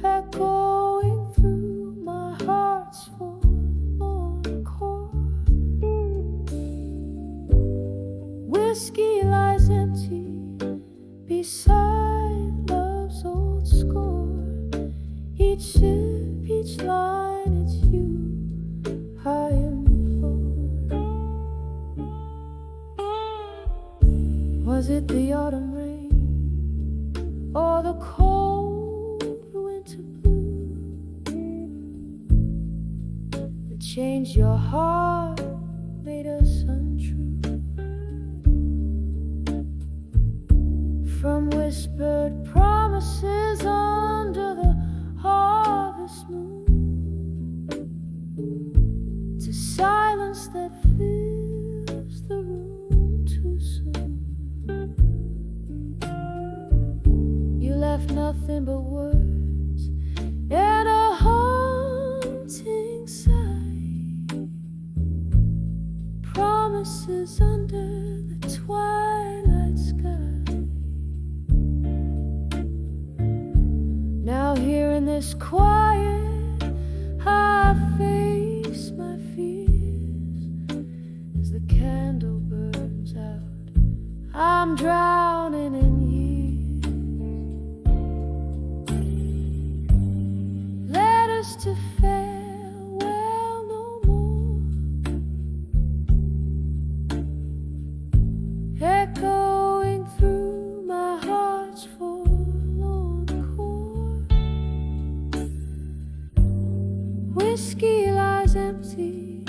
echoing through my heart's forlorn chord. Whiskey lies empty beside love's old score. Each sip, each line, it's you I implore. Was it the autumn rain or the cold winter blue that changed your heart, made us untrue? From whispered promises under the harvest moon to silence that fills the room too soon. You left nothing but words and a haunting sigh. Promises under the twilight sky. Now here in this quiet, I face my fears. As the candle burns out, I'm drowning in to farewell no more, echoing through my heart's forlorn chord. Whiskey lies empty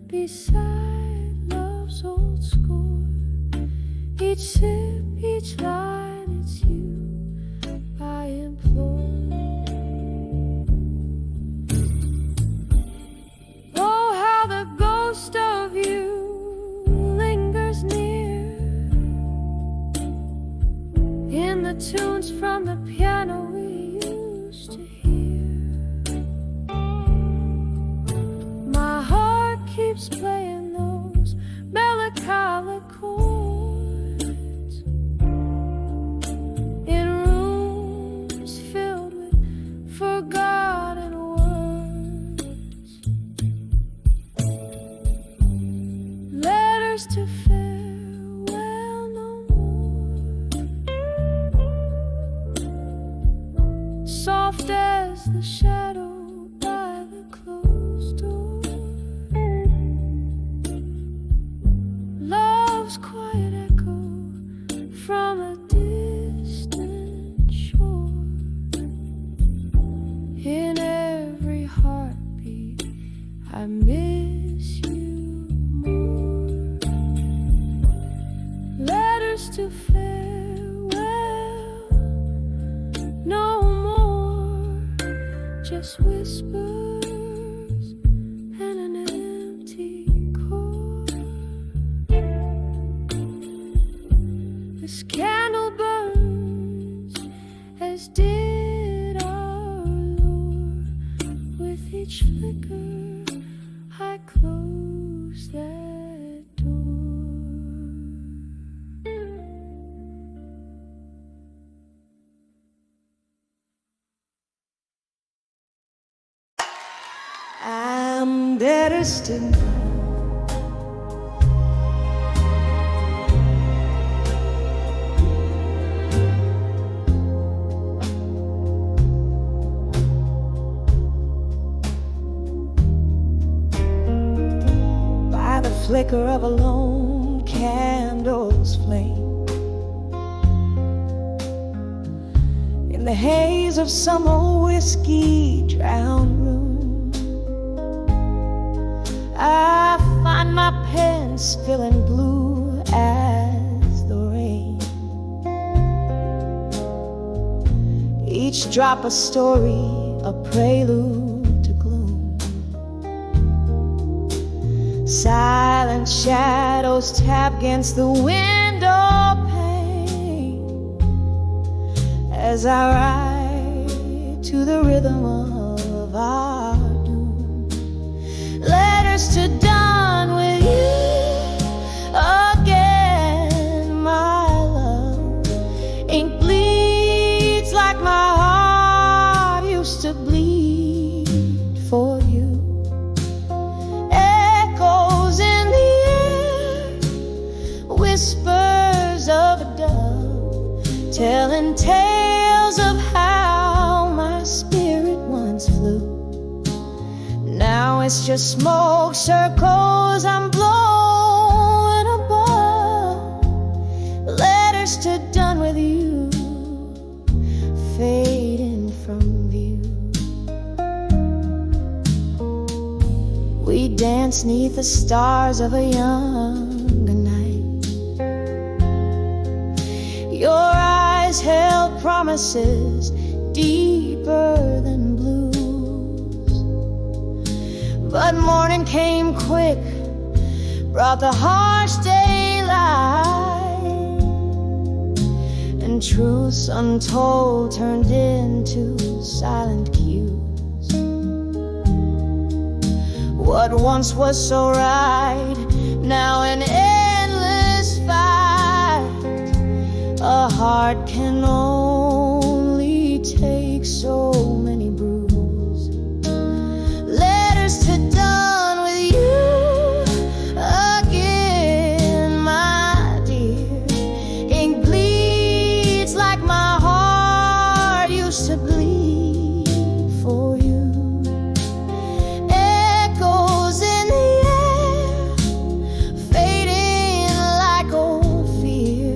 beside love's old score. Each sip, each line, it's you I implore. Of you lingers near in the tunes from the piano we used to hear. My heart keeps playing those melancholy chords. the shadow by the closed door. Love's quiet echo from a distant shore. In every heartbeat I miss you more. Letters to farewell, no more, just whispers and an empty chord. This candle burns as did our Lord. With each flicker I close that door. I'm better still. By the flicker of a lone candle's flame, in the haze of some old whiskey drowned room, I find my pen spilling blue as the rain. Each drop a story, a prelude to gloom. Silent shadows tap against the window pane as I ride to the rhythm of our doom. Letters to dawn with you again, my love. Ink bleeds like my heart used to bleed for you. Echoes in the air, whispers of a dove, telling tales of how my spirit once flew. Now it's just smoke circles I'm blowing above. Letters to done with you, fading from view. We dance 'neath the stars of a younger night. Your eyes held promises deeper than blues. But morning came quick, brought the harsh daylight, and truths untold turned into silent cues. What once was so right, now an endless fight. A heart can only take so many brews. Letters to dawn with you again, my dear. Ink bleeds like my heart used to bleed for you. Echoes in the air, fading like old fear.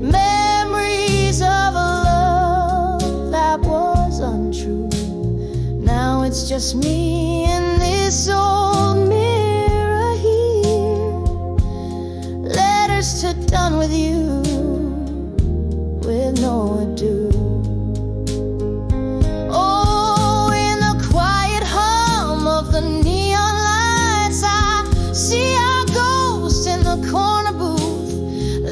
Memories of a love that was untrue. Now it's just me in this old mirror here. Letters to done with you, with no ado. Oh, in the quiet hum of the neon lights, I see our ghost in the corner booth,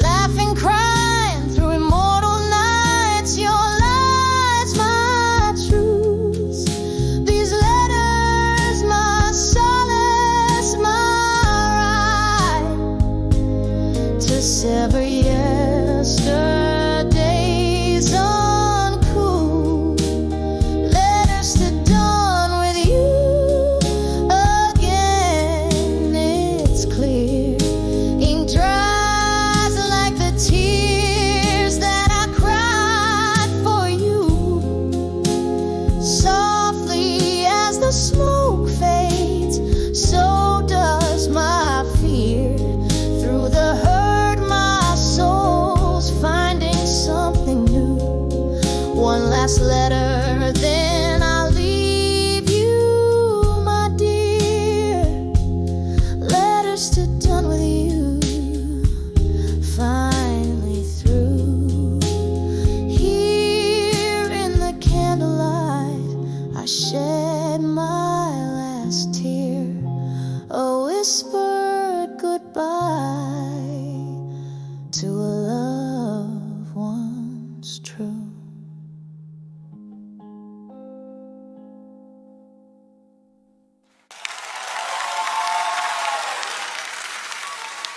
laughing, crying through immortal nights. Your lies, my truths. These letters, my solace, my right to sever yet last letter, then I'll leave you, my dear. Letters to done with you, finally through. Here in the candlelight, I shed my last tear, a whispered goodbye to a love once true.